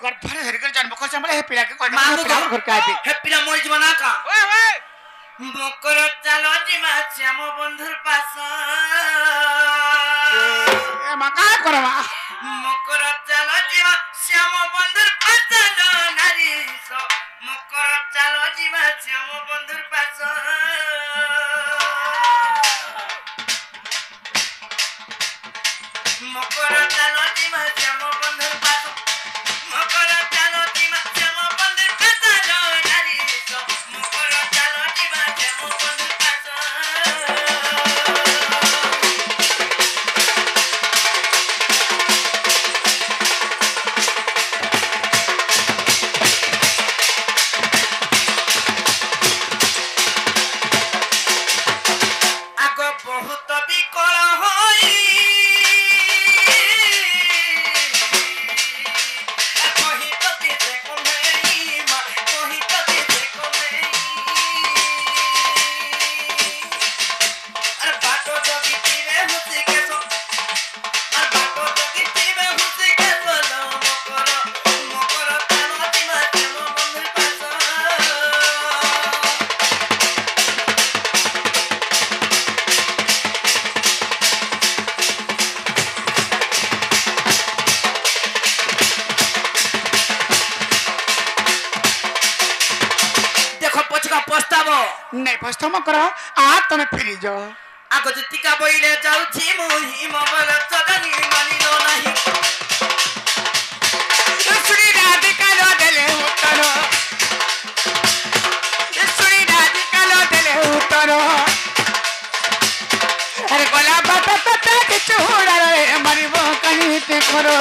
Speaker 4: গর্ভরে ধরে করে জন্ম করিছন বলে হেপিলা কে কই
Speaker 2: मामू
Speaker 4: না ঘর কাইবি
Speaker 2: हे पीड़ा मोरी जी बना का
Speaker 4: ওই ওই
Speaker 2: মকর চালো জিমা শ্যাম বন্ধুর পাশ
Speaker 4: এ মা কা করবা
Speaker 2: মকর চালো জিমা শ্যাম বন্ধুর পাশ নারী মকর চালো জিমা শ্যাম বন্ধুর পাশ মকর চালো জিমা শ্যাম বন্ধুর পাশ মকর চালো জিমা শ্যাম বন্ধুর পাশ নারী মকর চালো জিমা শ্যাম বন্ধুর পাশ আগ বহুত বিকল হই কহি তো দিতে কমই মা কহি তো দিতে কমই আর বাটো যদি তীরে হুসি কেছো আর বাটো যদি তীরে হুসি কেছো মকর মকর তানো দিমা কেন বন্ধুর পাশ देखो पछका पस्ताव
Speaker 4: नहीं पछताव मत करो आ तुम फिरी जाओ
Speaker 2: आग जतिका बइले जाउछि मोहि मोबाइल चदनी मानिलो नाही
Speaker 4: सुरी राधिका लो देले उतरो सुरी राधिका लो देले उतरो अरे गोला बात तो के छोड़ा रे मरिबो कहीं ते करो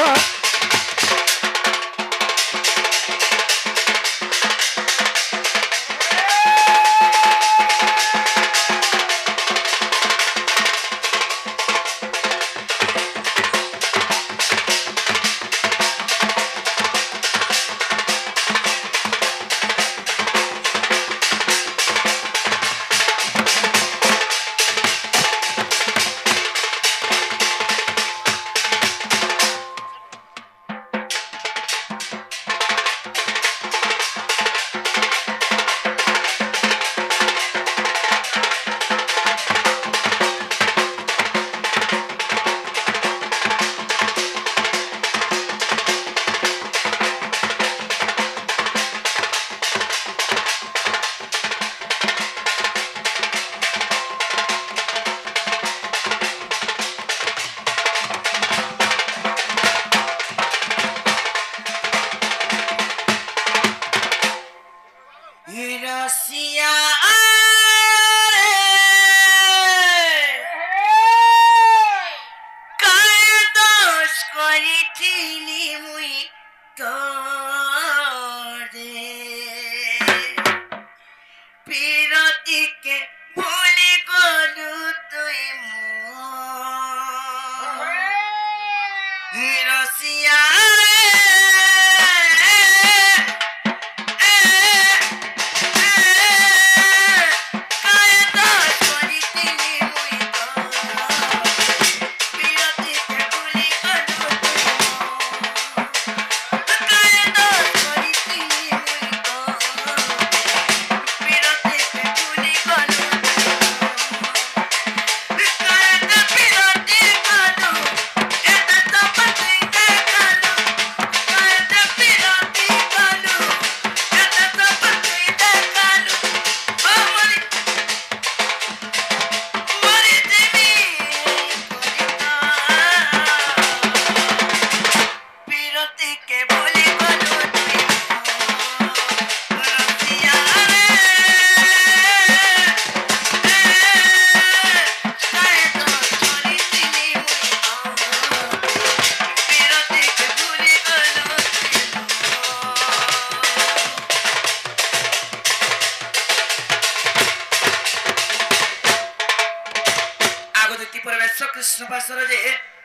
Speaker 2: ଅଦିତି ପରମେଶ୍ୱର କୃଷ୍ଣ ପାଶର ଯେ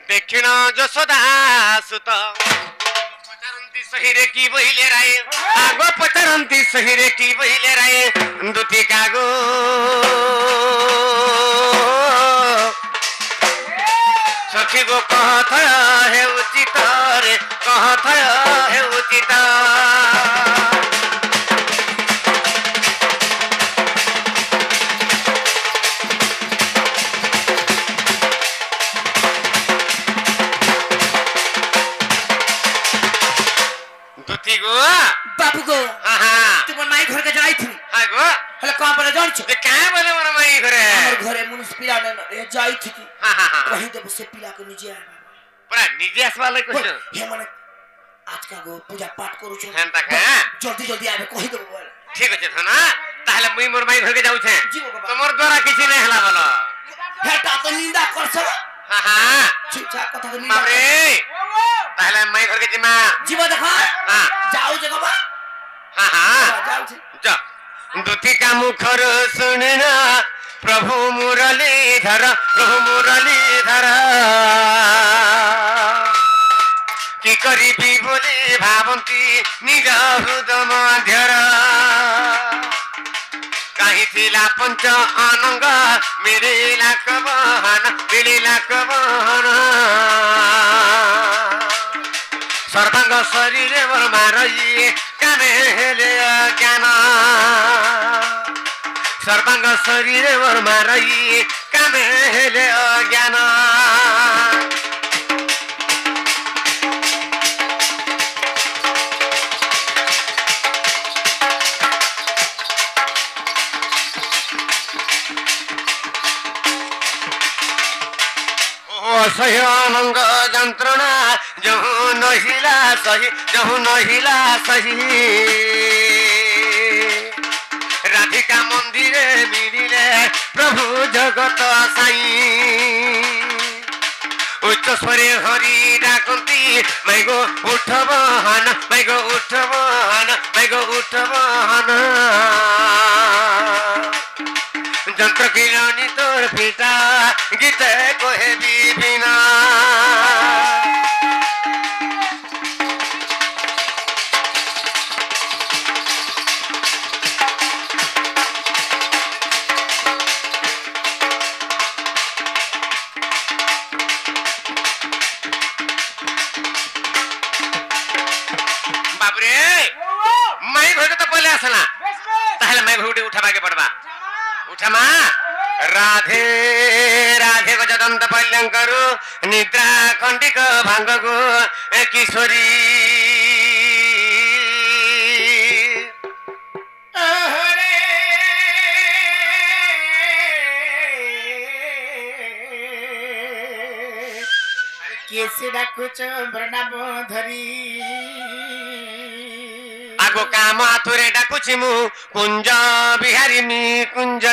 Speaker 1: दक्षिण यशोदा सुत पचारंती सहीरे की बहिले राय आगो पचारंती सहीरे की बहिले राय दुती कागो सखी गो कहथय हे उचित रे कहथय हे उचित दुती गो
Speaker 2: बाबू गो
Speaker 1: हाँ हाँ
Speaker 2: तुम माई घर के जाई थी
Speaker 1: हाँ गो
Speaker 2: हेले कहां पर जान छ
Speaker 1: ते क्या बोले मोर माई घरे
Speaker 2: हमर घरे मुनिस पिला ने जाई थी
Speaker 1: हाँ हाँ हाँ
Speaker 2: कहि देबो से पिला को निजे आए
Speaker 1: पूरा निजे आसवाले कुछ
Speaker 2: हे माने आज का गो पूजा पाठ करू छ
Speaker 1: हेंता का
Speaker 2: जल्दी जल्दी आबे कहि देबो बोल
Speaker 1: ठीक আছে ধনা তাহলে মুই মোর মাই ঘরকে যাউছে
Speaker 2: जीवो बाबा
Speaker 1: তোমার দ্বারা কিছু নাই হলা বলো
Speaker 2: हेटा तो निंदा करछ
Speaker 1: হ্যাঁ হ্যাঁ
Speaker 2: छिछा कथा को निंदा
Speaker 1: বাবরে তাহলে মাই ঘরকে জিমা
Speaker 2: जीवो देखो
Speaker 1: হ্যাঁ
Speaker 2: जाऊ जे बाबा
Speaker 1: হ্যাঁ হ্যাঁ
Speaker 2: जाऊ छे
Speaker 1: যা দুতি কা মুখর শুনিনা প্রভু মুরলীধর কি করিবি বলে ভাবন্তি নিজ হৃদয় মধ্যর কাহি থিলা পঞ্চ অনঙ্গ মিলিলা কবহন সর্বাঙ্গ শরীরে মোর মারই কামে হেলে জ্ঞান সর্বাঙ্গ শরীরে মোর মারই কামে হেলে জ্ঞান অসহ্য অনঙ্গ যন্ত্রণা যহু নহিলা সহি রাধিকা মন্দিরে মিলিলে প্রভু জগত সাই উচ্চ স্বরে হরি ডাকন্তি মাইগো উঠবহন যন্ত্র কিরণী তোর পিতা গীতে কহে বিনা বাবরে মাই ঘরে তো পলে আসলা তাহলে মাই ঘুটি উঠাবাকে পড়বা উঠামা রাধে রাধে গজদন্ত পল্যঙ্করু নিদ্রা খণ্ডিক ভাঙ্গগু কিশোরী
Speaker 4: कैसे डाकुच प्रणाम धरी
Speaker 1: आगो काम आथुरे डाकुछि मु कुंज बिहारी कुंज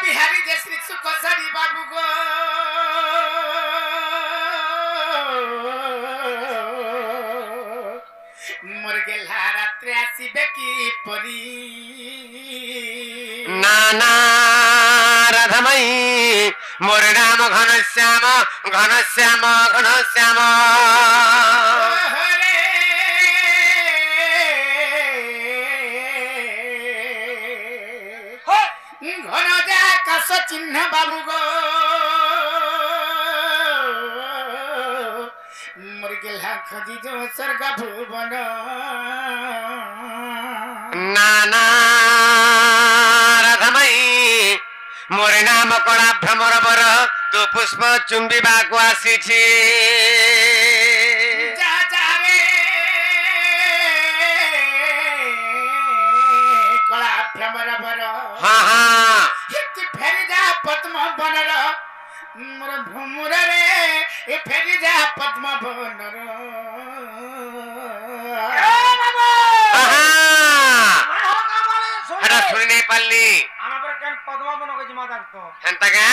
Speaker 1: बिहारी
Speaker 4: जे श्री सुखसरी बाबू गो मोर गेला रात्रे आसीबे की परी
Speaker 1: नाना राधामयी मोर नाम घनश्याम
Speaker 4: घन जा काश चिन्ह बाबू गो मोर गेला खजी जो स्वर्ग भुवन
Speaker 1: नाना राधामयी मोर नाम कला भ्रमर बर तू पुष्प चुंबिबाकु आसीछि
Speaker 4: जा जा रे कला भ्रमर बर
Speaker 1: हाँ हाँ
Speaker 4: हिति फेरि जा पद्म बनर मोर भ्रमर रे ए फेरि जा पद्म बनर
Speaker 1: এটা শুনি নাই পারলি
Speaker 3: আমার কেন পদ্মবন কইছি মা ডাকতো
Speaker 1: হেনতা কা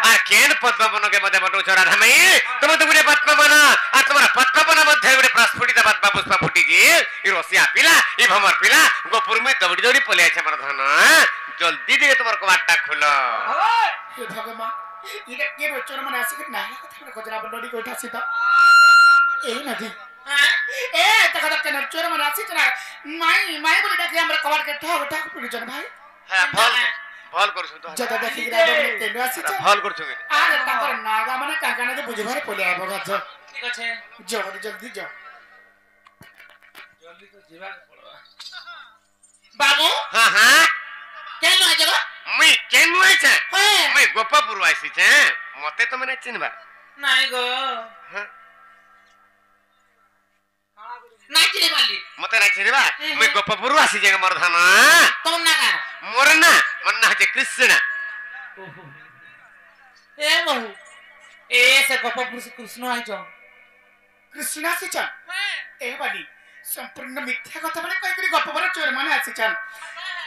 Speaker 1: আর কেন পদ্মবনকে মধ্যে বটুছ রাধাময়ী তুমি তো গুড়ে পদ্মবন আর তোমার পদ্মবন মধ্যে গুড়ে প্রস্ফুটিত পদ্ম পুষ্প ফুটিছি ই রসিয়া পিলা ই ভমর পিলা গোপুর মে দৌড়ি দৌড়ি পলে আছে আমার ধন জলদি দিয়ে তোমার কবাটটা খুলো
Speaker 4: हे भगवान इने के रोचर मन आसी के नाला कथा गजरा बडडी को उठासी त ए नदी ए तक तक के रोचर मन आसी तना माई बोली डाके हमरा कवर के ठग ठग पुली जन भाई
Speaker 1: हां भल करछु तो
Speaker 4: जदा देखि गिरा के के आसी छ
Speaker 1: भल करछु के
Speaker 4: आरे ताकर नागा माने काका ने बुझबारे पले आबो गज
Speaker 2: ठीक আছে
Speaker 4: जल्दी जा
Speaker 2: जल्दी तो जीवा पड़वा बाबू
Speaker 1: हां हां
Speaker 2: केन आ जगह
Speaker 1: मैं केन होय छ
Speaker 2: हां
Speaker 1: मैं गोपापुर आसी छ मते तो मने चिनबा
Speaker 2: नाही गो
Speaker 1: हां
Speaker 2: नाही चिने वाली
Speaker 1: मते ना चिनबा मैं गोपापुर आसी जे मोर धान
Speaker 2: तुम ना का
Speaker 1: मोर ना मन ना जे कृष्ण
Speaker 2: ए बहु ए से गोपापुर से कृष्ण आई जाओ
Speaker 4: कृष्ण आसी छ ए बाडी संपूर्ण मिथ्या कथा माने कई करी गप पर चोर माने आसी छ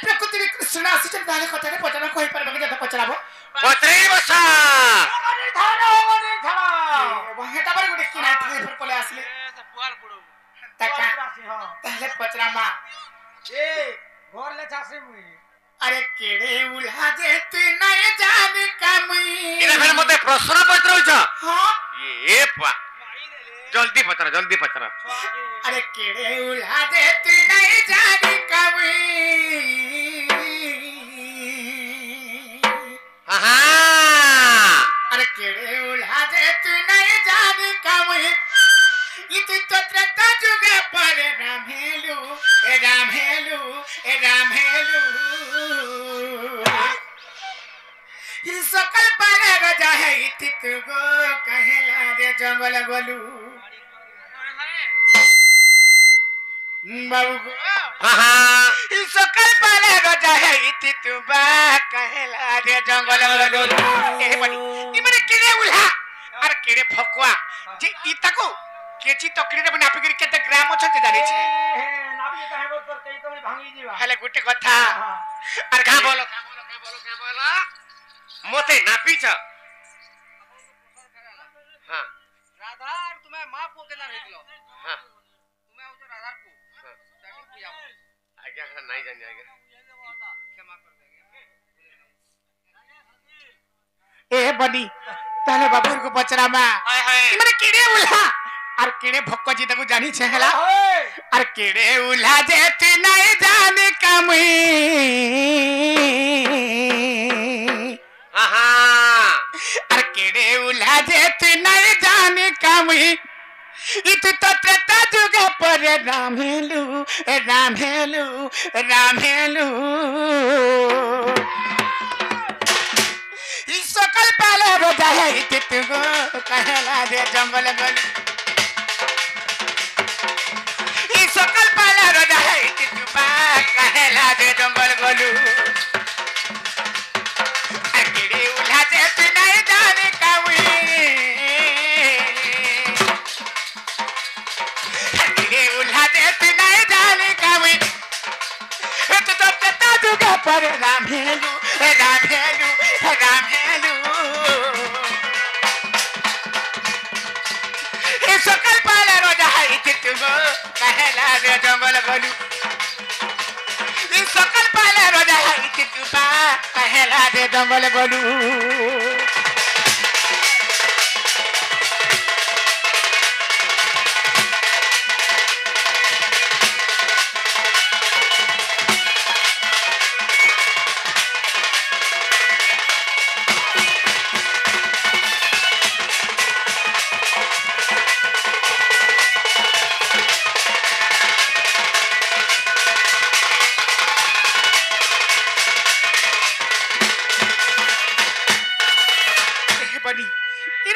Speaker 4: प्रकृति रे कृष्ण आसी छ ताले कथा रे पचना कहि परबे के जदा पचराबो
Speaker 1: पत्रे बसा
Speaker 4: हेटा पर गुटे किना थे पर कोले आसले
Speaker 3: पुआल पड़ो
Speaker 4: तका
Speaker 3: हां
Speaker 4: ताले पचरामा
Speaker 3: ए घर ले छासे मुई
Speaker 4: अरे केड़े उल्हा जे तू नहीं जाने कमी
Speaker 1: इने फिर मते प्रश्न पत्र छ
Speaker 4: हां
Speaker 1: ए पा जल्दी पत्र
Speaker 4: अरे केड़े उल्हा जे तू नहीं जाने कमी
Speaker 1: हां
Speaker 4: अरे केड़े उल्हा जे तू नहीं जाने कमी इत तो त्रता जुगे पर रामेलू ये सकल पर रजा है इतित गो कहला रे जंगल गोलू बाबू
Speaker 1: हां
Speaker 4: ये सकल पर रजा है इतित बा कहला रे जंगल गोलू ए बनी ई मने केड़े उल्हा अरे केड़े फकुआ जे इताको केची तकरी रे बना आपके केते ग्राम छते जाने छे
Speaker 3: नापी काहे बोल कर कई तो भांगी जीवा
Speaker 4: हेले गुटे कथा
Speaker 1: अरे का बोलो मते नापी छ हां
Speaker 3: राधार तुम्हें मां पो के ना भेजलो
Speaker 1: हां
Speaker 3: तुम्हें हो तो राधार को स्टार्टिंग किया
Speaker 1: आज्ञा नहीं जानी आज्ञा
Speaker 3: क्षमा कर देंगे
Speaker 4: ए बनी ताले बाबूर को पचरा मा
Speaker 1: हाय हाय
Speaker 4: ई माने केड़े उल्हा आर केड़े भक्को जी तको जानी छे हला आर केड़े उल्हा जे तू नहीं जाने कमी
Speaker 1: हां
Speaker 4: आर केड़े उल्हा जे तू नहीं जाने कमी इत तो त्रेता जुग पर रामेलू ई सकल पाले रोजा है इतित गो कहला रे जंगल गली ई सकल पाले रोजा है इतित बा कहला रे जंगल गलू अकेले उल्हा जे तू नहीं जाने कावी अकेले उल्हा जे तू नहीं जाने कावी तो त्रेता जुग पर रामेलू ये सकल पाला रोजा है चितगो कहला रे जंगल गलू ये सकल पाला रोजा है चितबा कहला रे जंगल गलू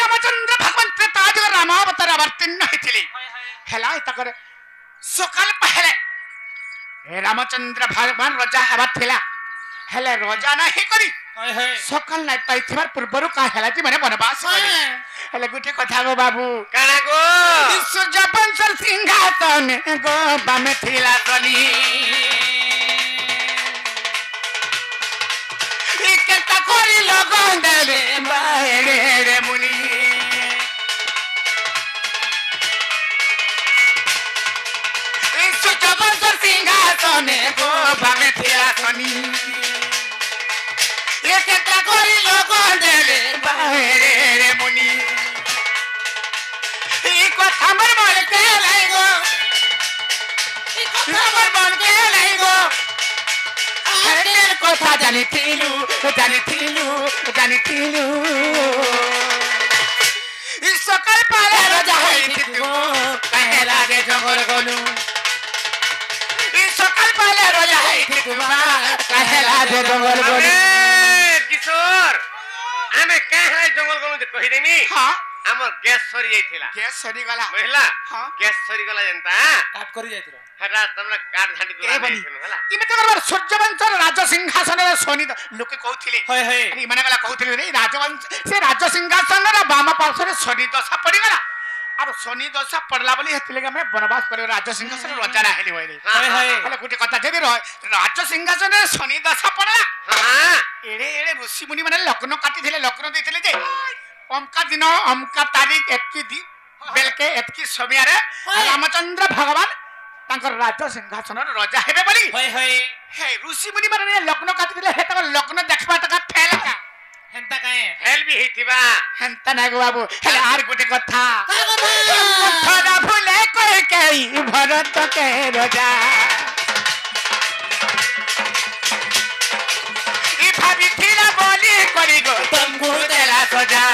Speaker 4: रामचंद्र भगवान त्रेताज रामावतार अवतीर्ण होइथिले हेला तकर सकाल पहले रामचंद्र भगवान राजा हवा थिला हेले राजा नाही करी सकाल नाही पाइथिबार पूर्वरु का हेला जी माने वनवास गले हेले गुटे कथा गो बाबू
Speaker 1: काना गो
Speaker 4: सूर्य वंशर सिंहासन गो बामे थिला तली एकता कोरी लगन दे बाहेरे रे मुनि सूर्य वंशर सिंहासन गो बामे थिला तली কেটা করি লোক দেলে বাহিরে রে মুনি এই কথা আমার মনকে লাগো এই কথা আমার মনকে লাগো আরের কথা জানিছিলু এই সকাল পালে রাজা হইতিতু কাহেলা রে জঙ্গল গলু এই সকাল পালে রাজা হইতিতু কাহেলা রে জঙ্গল গলু
Speaker 1: কিশোর আমি কাহে জঙ্গল গলু যে কহি দেমি
Speaker 4: হ্যাঁ
Speaker 1: আমার গ্যাস সরি যাইছিলা
Speaker 4: গ্যাস সরি গলা
Speaker 1: বুঝলা
Speaker 4: হ্যাঁ
Speaker 1: গ্যাস সরি গলা জানতা
Speaker 2: কাট করে যাইতিল
Speaker 1: হেটা তোমরা কাট ঝাঁটি
Speaker 4: এ বনি
Speaker 1: দিলা হলা
Speaker 4: ইমেতে করবার সূর্যবংশর রাজ সিংহাসনের শনি লোকে কହୁଥିଲେ
Speaker 2: হয় হয়
Speaker 4: ইমানে গলা কହୁଥିଲେ রে রাজবংশ ସେ ରାଜ ସିଂହାସନର ବାମ ପାର୍ଶ୍ୱରେ ଶନି ଦଶା ପଡ଼ିଗଲା আর শনি দশা পড়লা বলি হেতিলে আমি বনবাস করে রাজ সিংহাসন রাজা না হেলি হইলে
Speaker 2: হয় হয়
Speaker 4: তাহলে গোটে কথা যদি রাজ সিংহাসনে শনি দশা পড়লা
Speaker 1: হ্যাঁ
Speaker 4: এড়ে এড়ে ঋষি মুনি মানে লগ্ন কাটিଥିଲେ লগ্ন ଦେଇଥିଲେ যে অমকা দিন অমকা তারিখ এতকি দিন বেলকে এতকি সমୟରେ রামচন্দ্র ভগবান তাঙ্কর রাজ সিংহাসনর রাজা হেবে বলি
Speaker 2: হয় হয়
Speaker 4: হে ঋষি মুনি মানে লগ্ন কাটিଥିଲେ হেতক লগ্ন দেখবা টাকা ফেল কা
Speaker 2: হেন্তা কায়ে
Speaker 1: হেল বি হেতিবা
Speaker 4: হেন্তা না গো বাবু হেলে আর গোটে কথা থরা ভুলে কই কেই ভরত কে রাজা ই ভাবি থিলা বলি করি গো তম্বু দেলা সজা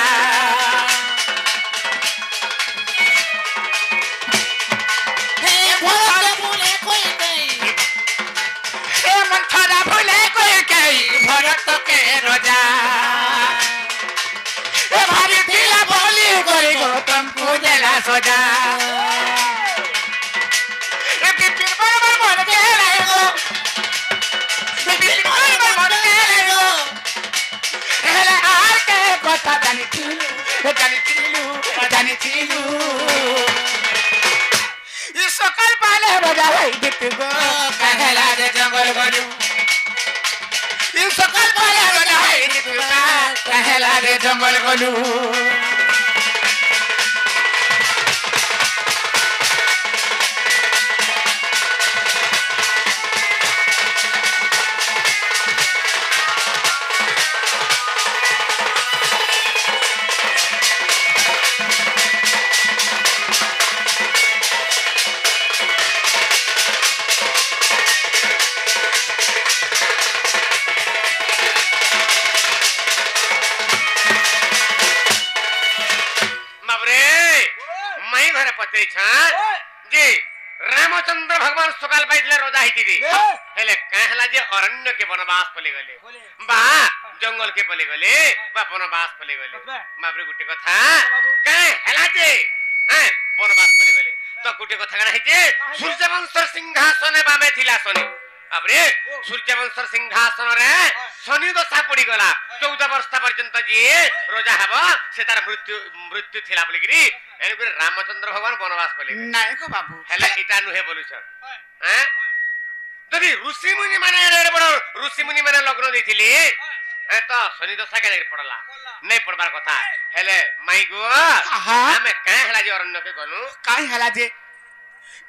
Speaker 2: হে ভরত ভুলে কই দেই
Speaker 4: এ মন থরা ভুলে কই কেই ভরত কে রাজা এ ভাবি থিলা বলি করি গো তম্বু দেলা সজা এ বিপিন বরাবর মন কে লাগো বিপিন বরাবর মন কে লাগো হেলে আর কে কথা জানিছিলু ই সকাল পালে রাজা হইতিতু গো কাহেলা রে জঙ্গল গলু ই সকাল পালে রাজা হইতিতু কাহেলা রে জঙ্গল গলু
Speaker 1: বাবরে মাই ঘরে পতে ছান জি রামচন্দ্র ভগবান সকাল পাইলে রোজা হইতিবি হেলে কাহলা যে অরণ্য কে বনবাস পলে গলে বা জঙ্গল কে পলে গলে বা বনবাস পলে গলে বাবরে গুটে কথা কাহে হেলা যে হ্যাঁ বনবাস পলে গলে তো গুটে কথা কানা হইছে সূর্যবংশর সিংহাসনে বামে থিলা শনি বাবরে সূর্যবংশর সিংহাসন রে শনি দশা পড়ি গলা 14 বর্ষ পর্যন্ত যে রোজা হব সে তার মৃত্যু থিলা বলি গরি এনগুরে রামচন্দ্র ভগবান বনবাস পলে
Speaker 4: নাই গো বাবু
Speaker 1: হেলে এটা নুহে বলুছ হ্যাঁ যদি ঋষি মুনি মানে এড়ে বড় ঋষি মুনি মানে লগ্ন দিছিলি তো শনি দশা কেন পড়লা নাই পড়বার কথা হেলে মাই গো আমি কাহে হেলা যে অরণ্যকে গনু
Speaker 4: কাই হেলা যে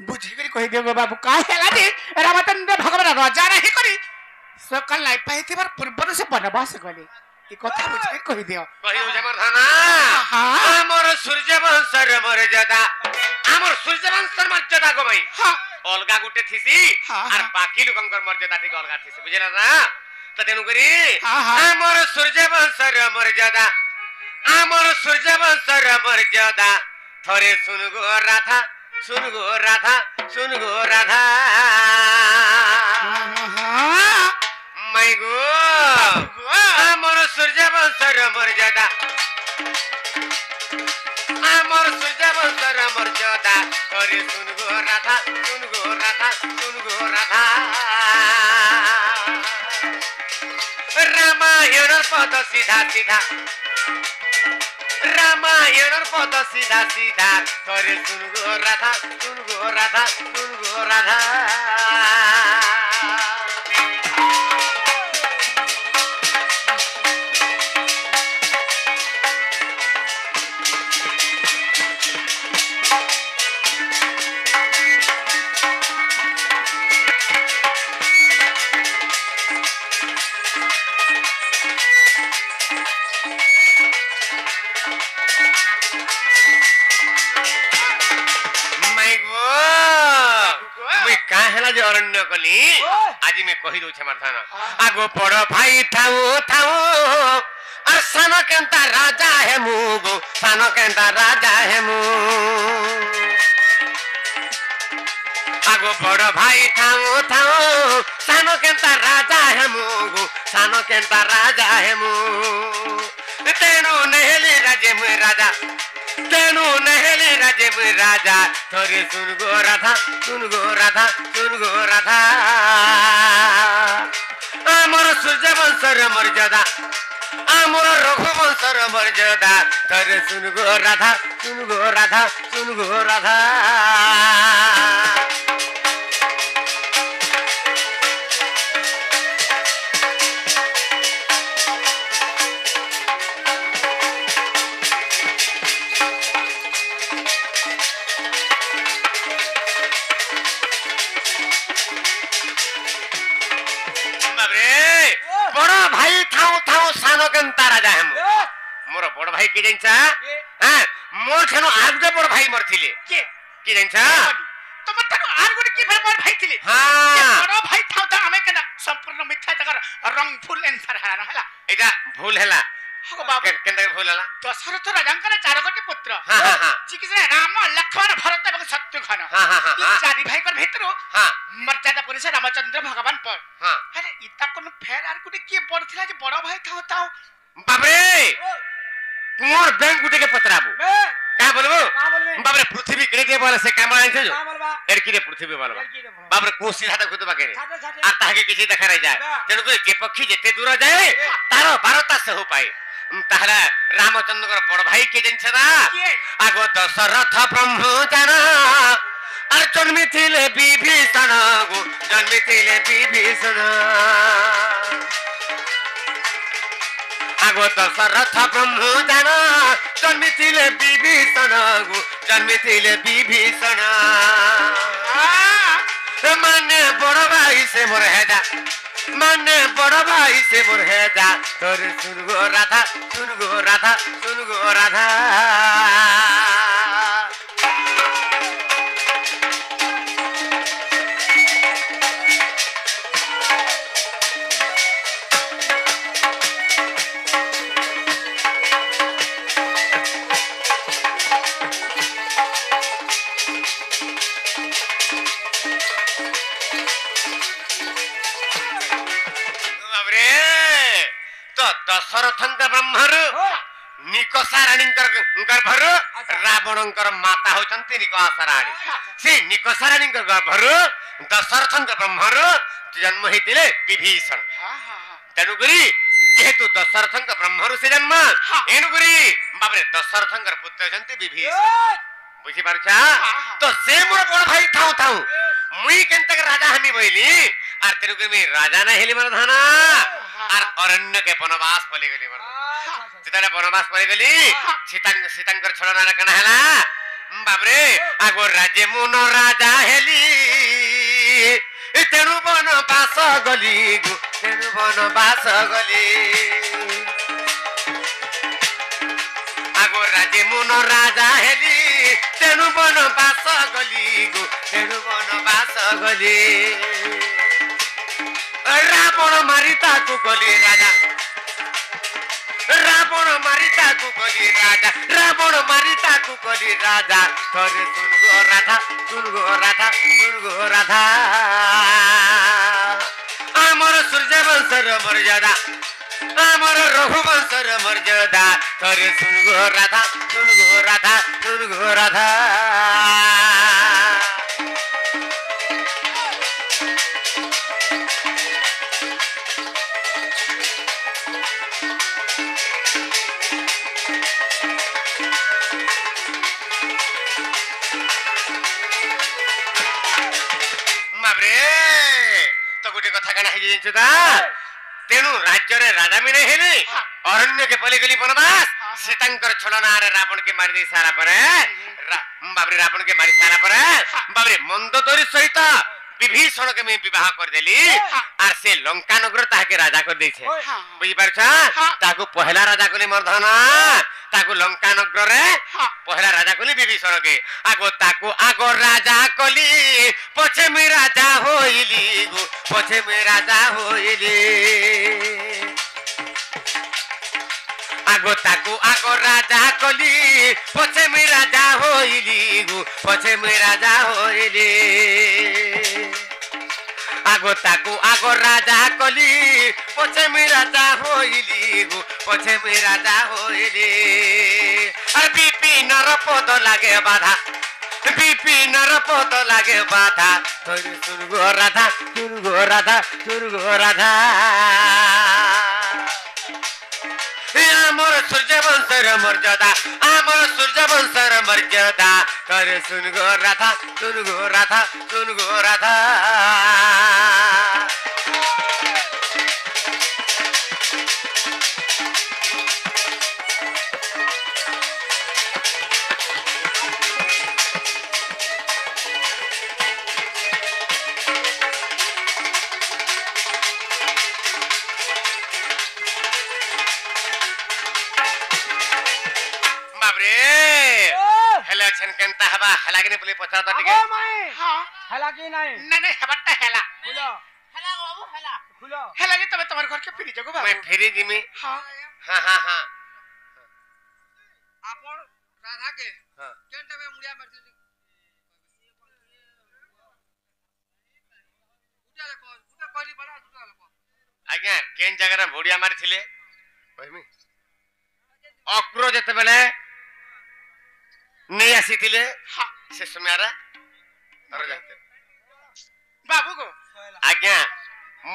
Speaker 4: বুঝি করি কই দেব বাবু কাই হেলা যে রামচন্দ্র ভগবান রাজা নাহি করি সকাল নাই পাইতিবার পূର୍ବରୁ ସେ বনবাস গলে এই কথা বুঝি কই দিও
Speaker 1: কহিও যে মর্ধনা আমার সূর্যবংশর মর্যাদা আমার সূর্যবংশর মর্যাদা গমাই অলগা গুটে থিসি আর বাকি লোকଙ୍କର মর্যাদা ঠিক অলগা থিসি বুঝিলা না তো তেনু করি আমার সূর্যবংশর মর্যাদা থরে শুনগো রাধা মাই গো আমার সূর্যবংশর মর্যাদা থরে শুনগো রাধা রামায়ণের পদ সিধা থরে শুনগো রাধা आज अरण्य कली आज मैं कही दउछे मर्दान आगो बड़ भाई थाऊ थाऊ और सान केंता राजा है मुगो सान केंता राजा है मु आगो बड़ भाई थाऊ थाऊ सान केंता राजा है मुगो सान केंता राजा है मु तेणु नहेली राजे मु राजा तेणु नहेली राजे मु राजा थोरे सुन गो राधा सुन गो राधा सुन गो राधा आमर सूर्य वंशर मर्यादा आमर रघुवंशर मर्यादा थोरे सुन गो राधा सुन गो राधा सुन गो राधा राजा है मोर बड़ भाई के जाइछा हां मोर खनो आगदे बड़ भाई मरथिले के जाइछा
Speaker 4: तुम तक आर गुडी की फेर बड़ भाई थिले
Speaker 1: हां
Speaker 4: बड़ भाई थाउ त हमें केना संपूर्ण मिथ्या तकर रंग फुल आंसर हला हला
Speaker 1: एटा भूल हला
Speaker 4: हो बाबू
Speaker 1: केनते भूल हला
Speaker 4: दशरथ राजांकर चारगोटी पुत्र
Speaker 1: हां हां हां
Speaker 4: जिकसे राम लक्ष्मण भरत एवं शत्रुघ्न
Speaker 1: हां हां हां
Speaker 4: चारि भाई कर भीतर
Speaker 1: हां
Speaker 4: मर्यादा पुरुष रामचंद्र भगवान पर
Speaker 1: हां
Speaker 4: अरे इता कोन फेर आर गुडी की पड़थिला जे बड़ भाई थाउ ताउ
Speaker 1: बाबरे मोर बैंक गुटे के पतराबू का बोलबो बाबरे पृथ्वी केड़े के बोले से कैमरा आइछे जो एड़की रे पृथ्वी बोलबा बाबरे को सीधा तक खुद बाके आ ताके किसी देखा रह जाए तेनु को जे पक्षी जेते दूर जाए तारो बारता से हो पाए ताहला रामचंद्र बड़ भाई के जंछदा आगो दशरथ ब्रह्मचार और जन्मी थिले विभीषण गो जन्मी थिले विभीषण आगो दशरथ ब्रह्मचार जन्मी थिले विभीषण गो जन्मी थिले विभीषण माने बड़ भाई से मोर हेदा माने बड़ भाई से मोर हेदा तोरे सुन गो राधा सुन गो राधा सुन गो राधा दशरथंक ब्रह्मर निकषा राणींकर गर्भर रावणंकर माता होचंती निकषा राणी से निकषा राणींकर गर्भर दशरथंक ब्रह्मर जन्म हेतिले विभीषण तेनुगुरी जेहेतु दशरथंक ब्रह्मर से जन्म एनुगुरी बाबरे दशरथंकर पुत्र होचंती विभीषण बुझी पारुछा तो से मोर बड़ भाई थाउ थाउ मुई केनतक राजा हमी बोइली आर तेनुगुरी में राजा ना हेली मर धाना आर अरण्य के वनवास पले गली मर जिताले वनवास पले गली सीतांकर छलना ना कना हला बाबरे आगो राज्य मुन राजा हेली तेनु वनवास गली गो तेनु वनवास गली आगो राज्य मुन राजा हेली तेनु वनवास गली गो तेनु वनवास गली रावण मारिता कुकली राजा रावण मारिता कुकली राजा रावण मारिता कुकली राजा थोरे सुन गो राधा सुन गो राधा सुन गो राधा आमर सूर्य वंशर मर्यादा आमर रघुवंशर मर्यादा थोरे सुन गो राधा सुन गो राधा सुन गो राधा तो गोटे कथा काना हे जिंचुदा तेनु राज्य रे राजा मिने हेले अरण्य के पले गली वनवास सीतांकर छलना रे रावण के मारि दे सारा परे बाबरे रावण के मारि सारा परे बाबरे मंदोदरी सहित विभीषण के मैं विवाह कर देली आर से लंका नगर ताके राजा कर दै छे बुझी पारछा ताको पहला राजा कोनी मर्दना ताकू लंका नगर रे पहला राजा कली विभीषण के आगो ताकू आगो राजा कली पछे में राजा होइली गो पछे में राजा होइली आगो ताकू आगो राजा कली पछे में राजा होइली गो पछे में राजा होइली आगो ताकू आगो राजा कली पछे में राजा होइली गो पछे में राजा होइली अरे विपिन पद लागे बाधा विपिन पद लागे बाधा तोरे सुन गो राधा सुन गो राधा सुन गो राधा आमर सूर्य वंशर मर्यादा आमर सूर्य वंशर मर्यादा करे सुन गो राधा सुन गो राधा सुन गो राधा हेला केनता हबा हेला के बोले पचा त टिके
Speaker 3: हां हला की नहीं
Speaker 4: नहीं हबट्टा हेला
Speaker 3: खुलो हला बाबू हला खुलो
Speaker 4: हेला जे तबे तुम्हारे घर के फिरी जगो बाबू
Speaker 1: मैं फेरी जिमी
Speaker 4: हां
Speaker 1: हां हां हां
Speaker 3: आपन राधा के
Speaker 1: हां
Speaker 3: केनटा में मुड़िया मरती उठा देखो उठा कोली बड़ा उठा देखो
Speaker 1: आज्ञा केन जगह रे भोडिया मारी थिले कहमी अक्रो जते बेले नहीं आसी थिले से समयारा और जाते
Speaker 4: बाबू को
Speaker 1: आज्ञा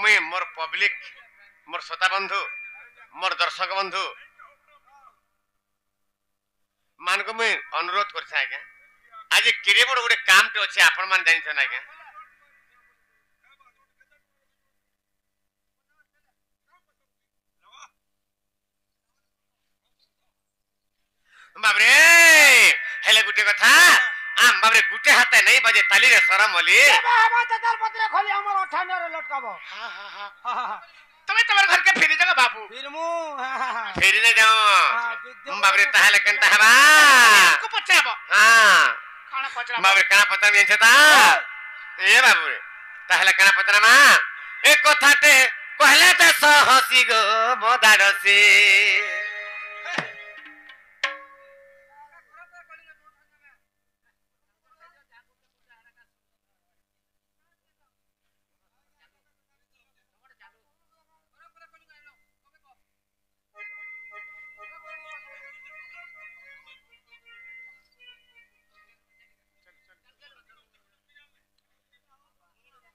Speaker 1: मैं मोर पब्लिक मोर श्रोता बंधु मोर दर्शक बंधु मान को मैं अनुरोध करछा आज्ञा आज केरे बड़ गोटे काम टे अछि आपण मान जानि छन आज्ञा बाबरे हेले गुटे कथा आम बाबरे गुटे हाथे नहीं बजे ताली रे शरम होली
Speaker 3: बाबा ततर पत्र खोली हमर 98 रे लटकाबो
Speaker 4: हां हां हां तबे तुम्हारे घर के फिरी जगो बाबू
Speaker 3: फिर मु
Speaker 1: फेरी ने जाओ बाबरे ताहले केनता हबा
Speaker 4: को पचाबो
Speaker 1: हां
Speaker 4: खाना पचरा
Speaker 1: बाबरे कना पता नहीं छता ए बाबरे ताहले कना पता मा एक कथाटे कहले त सहसी गो मोदारसी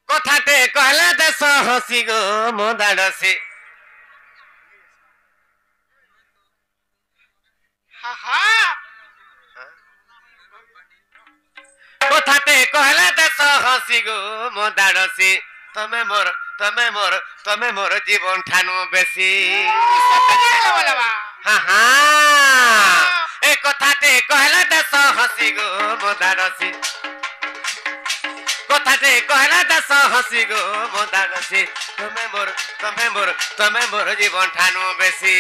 Speaker 1: कथाटे कहले देश हसी गो मोदाडसी
Speaker 4: हां हां
Speaker 1: कथाटे कहले देश हसी गो मोदाडसी तमे मोर जीवन ठानु बेसी हां हां ए कथाटे कहले देश हसी गो मोदाडसी कथाटे कहला दस हसी गो मोदानसी तमे मोर जीवन ठानु बेसी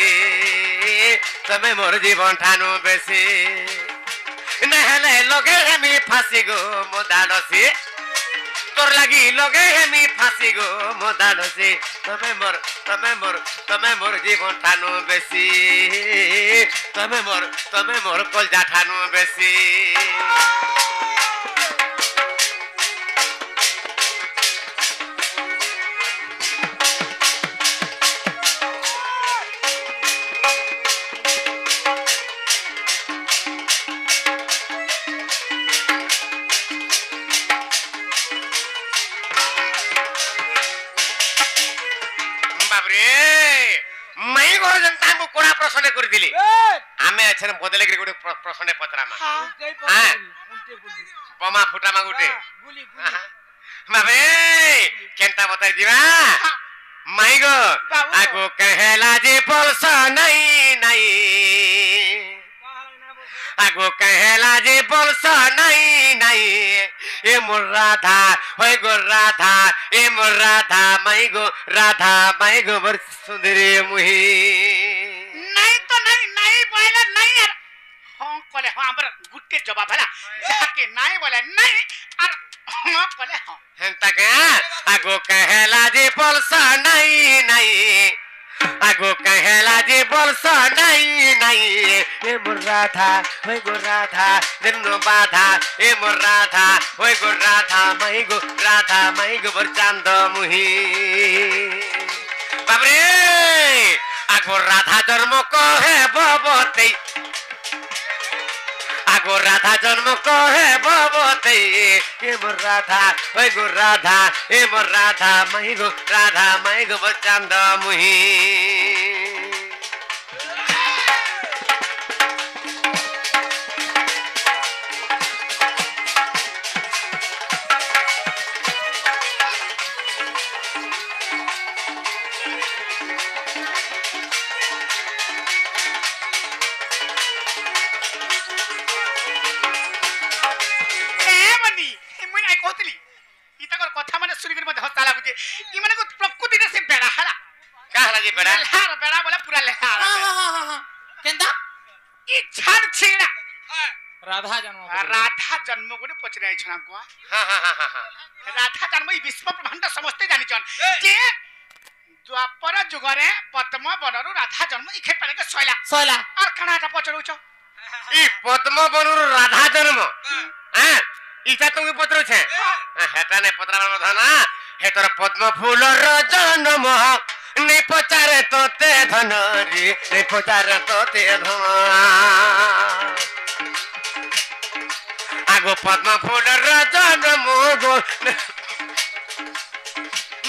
Speaker 1: तमे मोर जीवन ठानु बेसी नहले लगे हेमी फांसी गो मोदानसी तोर लगी लगे हेमी फांसी गो मोदानसी तमे मोर जीवन ठानु बेसी तमे मोर कलजा ठानु बेसी प्रश्न कर दिली आमे अच्छा बदले के गोटे प्रश्न पचरामा हां बमा फुटामा गोटे बाबे केनता बताई दिबा माई गो आगो कहेला जे बोलस नहीं नहीं आगो कहेला जे बोलस नहीं नहीं ए मोर राधा होय गो राधा ए मोर राधा माई गो मोर सुंदरी मुही
Speaker 4: नहीं तो नहीं नहीं कहले नहीं यार हां कहले हां हमर गुट्टे जवाब हला जाके नहीं बोले नहीं और हां कहले हां
Speaker 1: हेंता के आगो कहेला जे बोलसा नहीं नहीं आगो कहेला जे बोलसा नहीं नहीं ए मोर राधा होय गो राधा दिनो बाधा ए मोर राधा होय गो राधा मै गो बर चांद मुही बाबरे आगो राधा जन्म कहे बबते आगो राधा जन्म कहे बबते ए मोर राधा होय गो राधा ए मोर राधा मै गो बर चांद मुही
Speaker 4: কথা মানে শুনি করে মধ্যে হস্তা লাগুছে ই মানে প্রকৃতিতে সে বেড়া হালা
Speaker 1: কাহলা যে বেড়া
Speaker 4: লেহার বেড়া বলে পুরা লেহার
Speaker 2: हां केंदा
Speaker 4: ই ছাড় ছিড়া
Speaker 2: राधा
Speaker 4: जन्म गुडी पचराइ छना को
Speaker 1: हां हां हां हां
Speaker 4: राधा जन्म ई विश्व ब्रह्मांड समस्त जानि छन जे द्वापर जुगरे पद्म बनरु राधा जन्म ई खेपाले के सोइला और कणाटा पचरउ छ
Speaker 1: ई पद्म बनरु राधा जन्म हां इटा तुमके पत्र छे हेटा ने पत्र धना हेतर पद्म फूल र जन्म ने पचारे तोते धन रे ने पचारे तोते धन आगो पद्म फूल र जन्म गो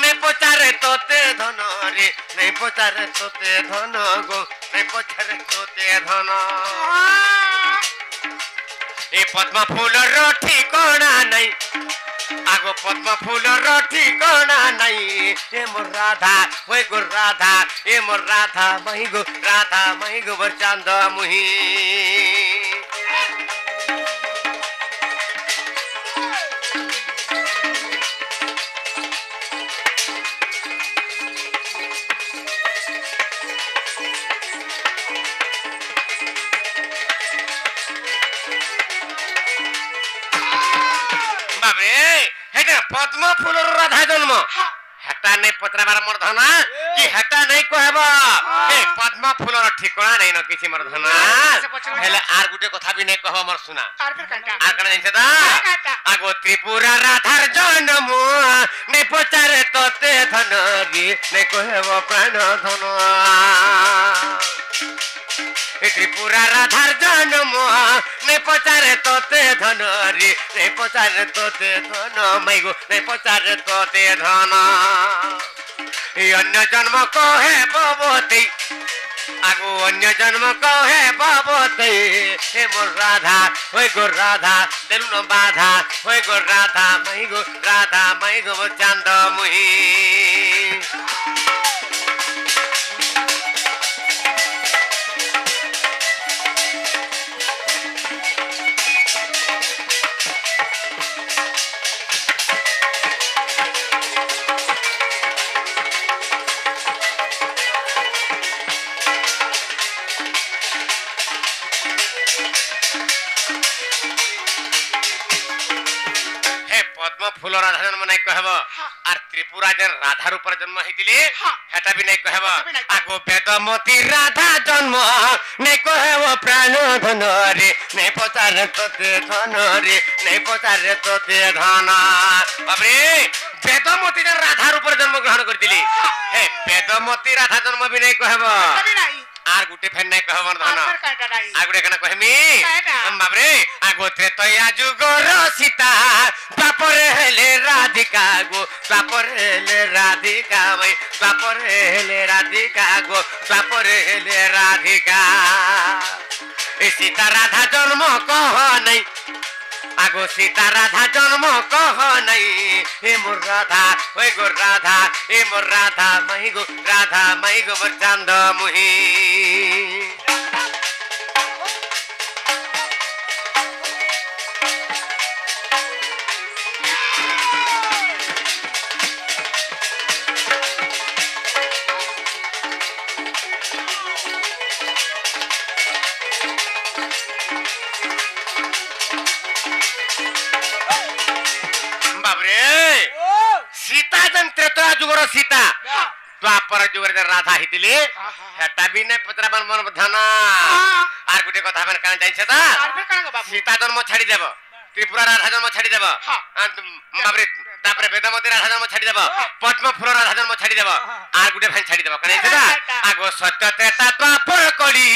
Speaker 1: ने पचारे तोते धन रे ने पचारे तोते धन गो ने पचारे तोते धन ए पद्म फूल र ठिकाना नै आगो पद्म फूल र ठिकाना नै ए मोर राधा होय गो राधा ए मोर राधा मै गो बर चांद मुही पद्म फूल राधा जन्म हेटा नहीं पत्राबार मर्धना कि हेटा नहीं कहबा ए पद्म फूल ठिकाना नहीं न किसी मर्धना हेले आर गुटे कथा भी नहीं कहबा मर सुना
Speaker 4: आर फिर कंटा
Speaker 1: आर कने नहीं छदा आगो त्रिपुरा राधार जन्म नहीं पचारे तोते धन गे नहीं कहबा प्राण धन त्रिपुरा राधार जन्म ने पचारे तोते धन रे ने पचारे तोते धन मैगो ने पचारे तोते धन अन्य जन्म कहे बबते आगो अन्य जन्म कहे बबते हे मोर राधा होय गो राधा देलु न बाधा होय गो राधा मैगो चांद मुही फूल राधा जन्म नहीं कहबो आर त्रिपुरा जन राधा रूप जन्म हेतिले हेटा भी नहीं कहबो आगो वेदमती राधा जन्म नहीं कहबो प्राण धन रे नहीं पचारे तोते धन रे नहीं पचारे तोते धन बाबरे वेदमती जन राधा रूप जन्म ग्रहण करतिली हे वेदमती राधा जन्म भी नहीं कहबो आर गुटे फेन नहीं कहबो धन आ गुटे कना कहमी बाबरे आगो त्रेतया जुगर सीता बापरे हेले राधिका गो बापरे हेले राधिका मै बापरे हेले राधिका गो बापरे हेले राधिका ए सीता राधा जन्म कह नहीं आगो सीता राधा जन्म कह नहीं हे मोर राधा ओए गो राधा ए मोर राधा मै गो बर चांद मुही ଯେନ୍ ତ୍ରେତୟା ଯୁଗର ସୀତା ଦ୍ୱାପର ଯୁଗରେ ରାଧା ହେଇଥିଲେ ହେଟା ବି ନାଇଁ ପଚରା ମନ ଧ୍ୟାନ আর গুটে কথা মানে কান জানছে তা সীতা জন্ম ছাড়ি দেব ত্রিপুরা রাধা জন্ম ছাড়ি দেব বাবরে তারপরে বেদমতি রাধা জন্ম ছাড়ি দেব পদ্ম ফুল রাধা জন্ম ছাড়ি দেব আর গুটে ভাই ছাড়ি দেব কান জানছে তা আগো সত্য ত্রেতা দ্বাপর কলি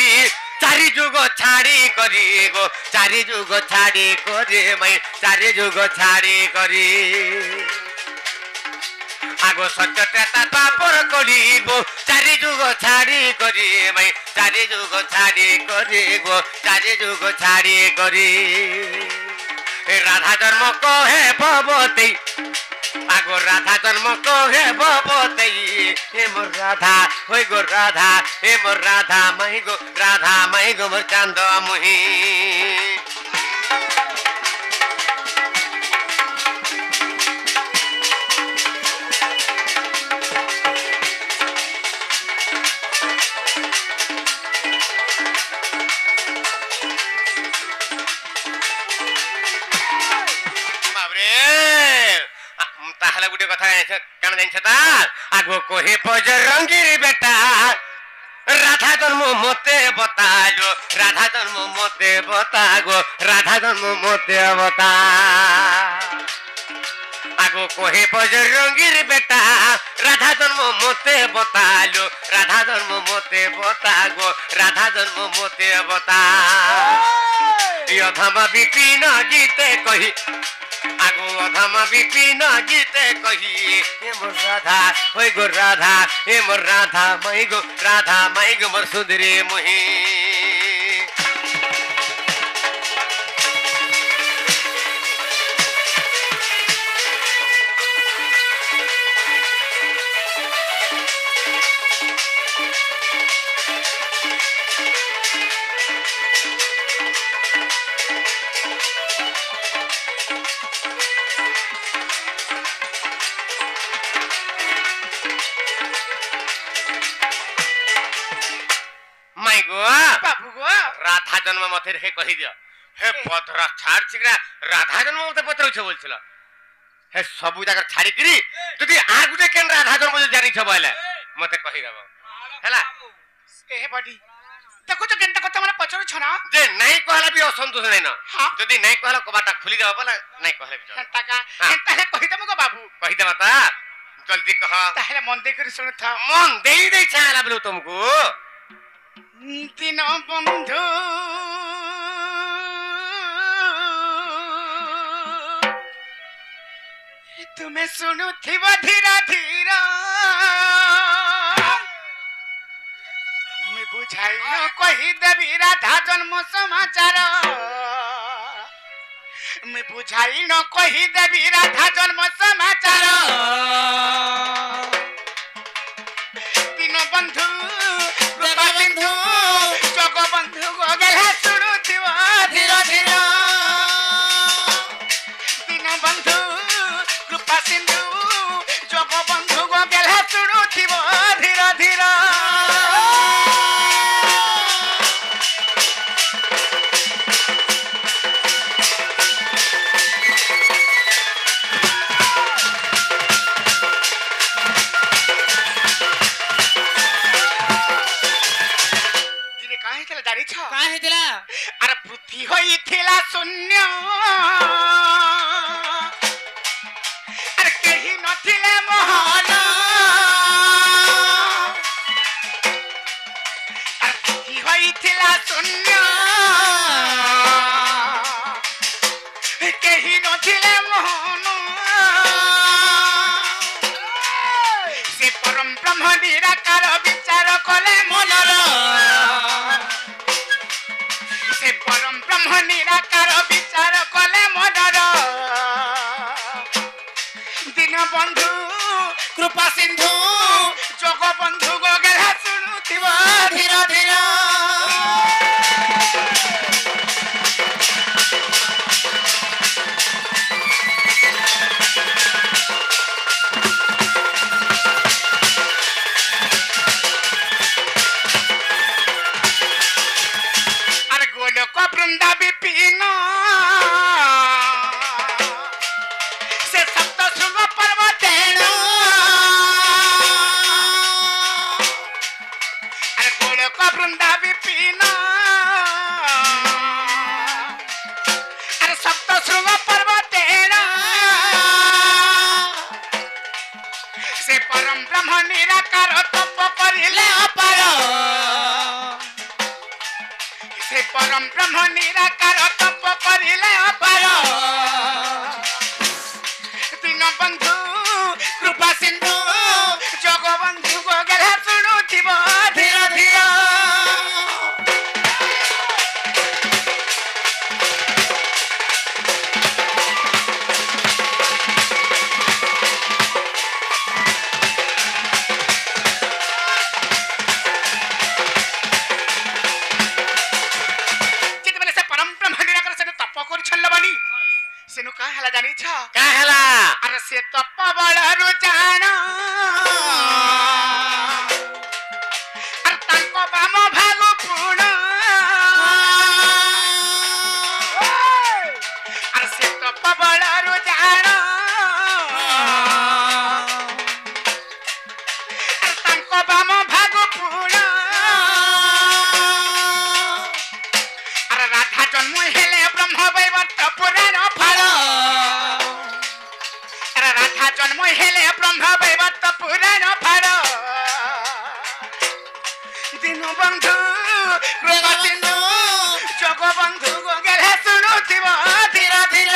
Speaker 1: চারি যুগ ছাড়ি করি গো চারি যুগ ছাড়ি করে মাই চারি যুগ ছাড়ি করি আগো সত্য ত্রেতা দ্বাপর কলি গো চারি যুগ ছাড়ি করি মাই চারি যুগ ছাড়ি করি গো চারি যুগ ছাড়ি করি রাধা জন্ম কহে ভবতী আগো রাধা জন্ম কহে ভবতী হে মোর রাধা হই গো রাধা হে মোর রাধা মাই গো মোর চাঁদ মুহি তাহলে গুটে কথা কেন জানছ তা আগো কহে বজরঙ্গীর বেটা রাধা জন্ম মতে বতালো রাধা জন্ম মতে বতাগো রাধা জন্ম মতে বতা আগো কহে বজরঙ্গীর বেটা রাধা জন্ম মতে বতালো রাধা জন্ম মতে বতাগো রাধা জন্ম মতে বতা অধম বিপিন গীতে কহি আগো অধম বিপিন গীতে কহি হে মোর রাধা হই গো রাধা হে মোর রাধা মাই গো মোর সুন্দরী মুহি রাধা জন্ম মতে হে কহি দিও হে পথরা ছাড় চিগরা রাধা জন্ম মতে পত্রছ বলছিল হে সবু জায়গা ছাড়ি কিরি যদি আর গুটে কেন রাধা জন্ম জানিছ বলে মতে কহি দেব হেলা
Speaker 4: এ বডি দেখো তো কেনটা কথা মানে পছর ছনা
Speaker 1: যে নাই কহলা বি অসন্তোষ নাই না যদি নাই কহলা কবাটা খুলি দেব বলে নাই কহলে বি
Speaker 4: টাকা তাহলে কহি দেব গো বাবু
Speaker 1: কহি দেব তা জলদি কহ
Speaker 4: তাহলে মন দেই করে শুনে থা
Speaker 1: মন দেই চালা বলু তুমকু
Speaker 4: তিন বন্ধু তুমি শুনুথিব ধীরা ধীরা আমি বুঝাই কহি দেবি রাধা জন্ম সমাচার আমি বুঝাই কহি দেবি রাধা জন্ম সমাচার তিন বন্ধু কৃপা সিন্ধু জগ বন্ধু গেলা শুনুথিব ধীরা ধীরা তিন বন্ধু কৃপা সিন্ধু জগ বন্ধু গেলা শুনুথিব ধীরা ধীরা আরে পৃথ্বী হইছিলা শূন্য আরে কেহি নথিলে মহান আরে পৃথ্বী হইছিলা শূন্য কেহি নথিলে মহান সে পরম ব্রহ্ম নিরাকার বিচার কলে মনর পরম ব্রহ্ম নিরাকার বিচার কলে মনর দিন বন্ধু কৃপা সিন্ধু জগ বন্ধু গেলা শুনুথিব ধীরা ধীরা বৃন্দা বিপিন সে সপ্ত শৃঙ্গ পর্বতেণ परम ब्रह्म निराकार तप करिले अपार दीन बंधु कृपा सिंधु जगबंधु गगला सुनुथिब धीर धीर सेनु का हला जानी छ
Speaker 1: का हला
Speaker 4: अरे से तप बळरु जान अरे तांको बाम भागु पुण अरे से तप बळरु जान अरे तांको बाम भागु पुण अरे राधा जन्म हेले ब्रह्म वैवर्त पुराण जन्म हेले ब्रह्म वैवर्त पुराण फाड़ दीन बंधु कृपा सिंधु जगबंधु गगला सुनुथिब धीर धीर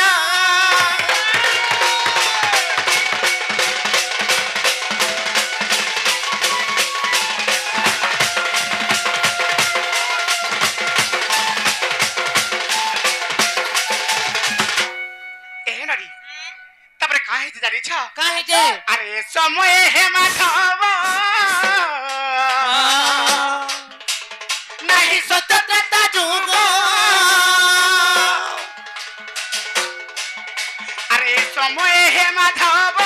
Speaker 4: जानी छ
Speaker 2: काहे के
Speaker 4: अरे समय हे माधव नहीं स्वतंत्रता जुग अरे समय हे माधव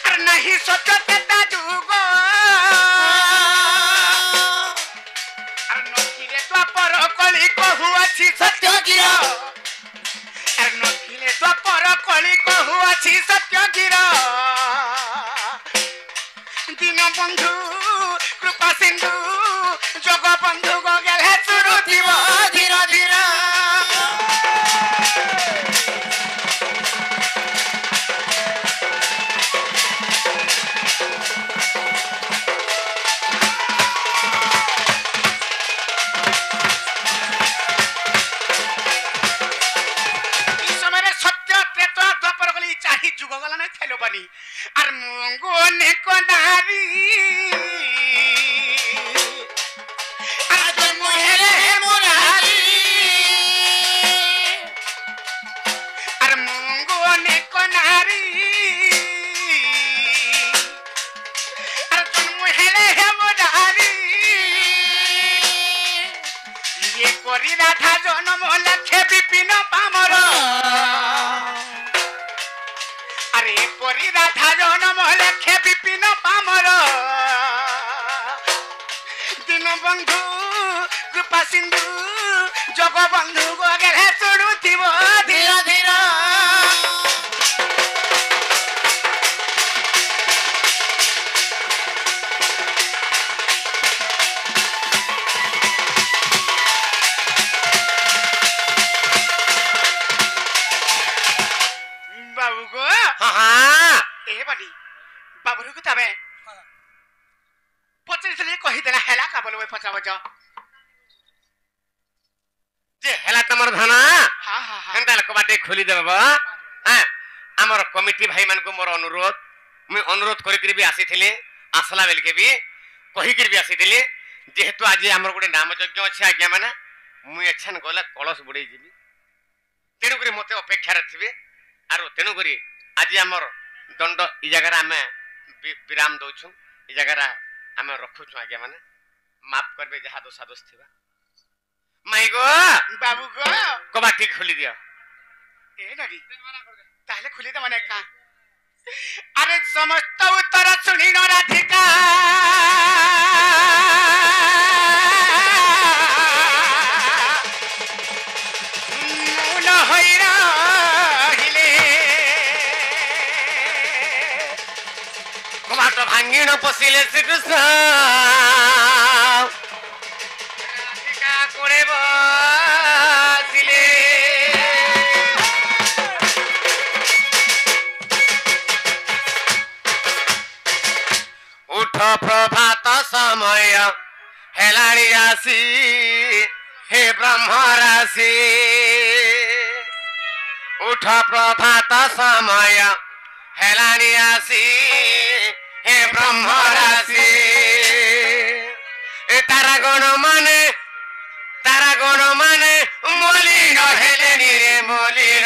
Speaker 4: अरे नहीं स्वतंत्रता जुग अरे नखिले द्वापर कली कहु अछि सत्य गिर नखिले द्वापर कली कहु अछि सत्य गिर दीन बंधु कृपा सिंधु जगबंधु गगला सुरुथिब धीर धीर जुग गला नहीं थैलो बनी और मुंगो ने को नारी आज मोहरे मुरारी और मुंगो ने को नारी और मोहरे मुरारी ये कोरी राधा जन्म लखे विपिन पामर अरे परी राधा जन्म लेखे विपिन पामर दीन बंधु कृपा सिंधु जगबंधु गगला सुनुथिब धीर धीर बाबू गो
Speaker 1: हाँ
Speaker 4: ए बनी बाबू को तबे पचरी से कहि देला हेला का बोलबे पचाव जा
Speaker 1: जे हेला तमर धना
Speaker 4: हां हां हां
Speaker 1: केनता कबाटे खोली देबो हां हमर कमिटी भाई मान को मोर अनुरोध मैं अनुरोध करि भी आसीथिले आसला बेल के भी कहि भी आसीथिले जेहेतु आज हमर गोटे नाम यज्ञ अछि आज्ञा माने मुई एछन गला कलश बुडै जिबी तेनु करी मते अपेक्षा रथिबे आरो तेनु करी आज हमर दंड ई जगह आमे विराम दउछु ई जगह आमे रखुछु आज्ञा माने माफ करबे जहा दोषा दोष थिबा माई गो
Speaker 4: बाबू गो
Speaker 1: कबाटी खोली दियो
Speaker 4: ए नडी ताले खुली दे माने का अरे समस्त उत्तर सुनी न राधिका मुन होइरा हिले
Speaker 1: कबाट भांगी न पसिले श्री कृष्ण राधिका कोरे बसिले उठ प्रभात समय হেলানি রাশি হে ব্রহ্ম রাশি উঠ প্রভাত সময় হেলানি রাশি হে ব্রহ্ম রাশি তারা গণ মানে মলিন হেলেনি রে মলিন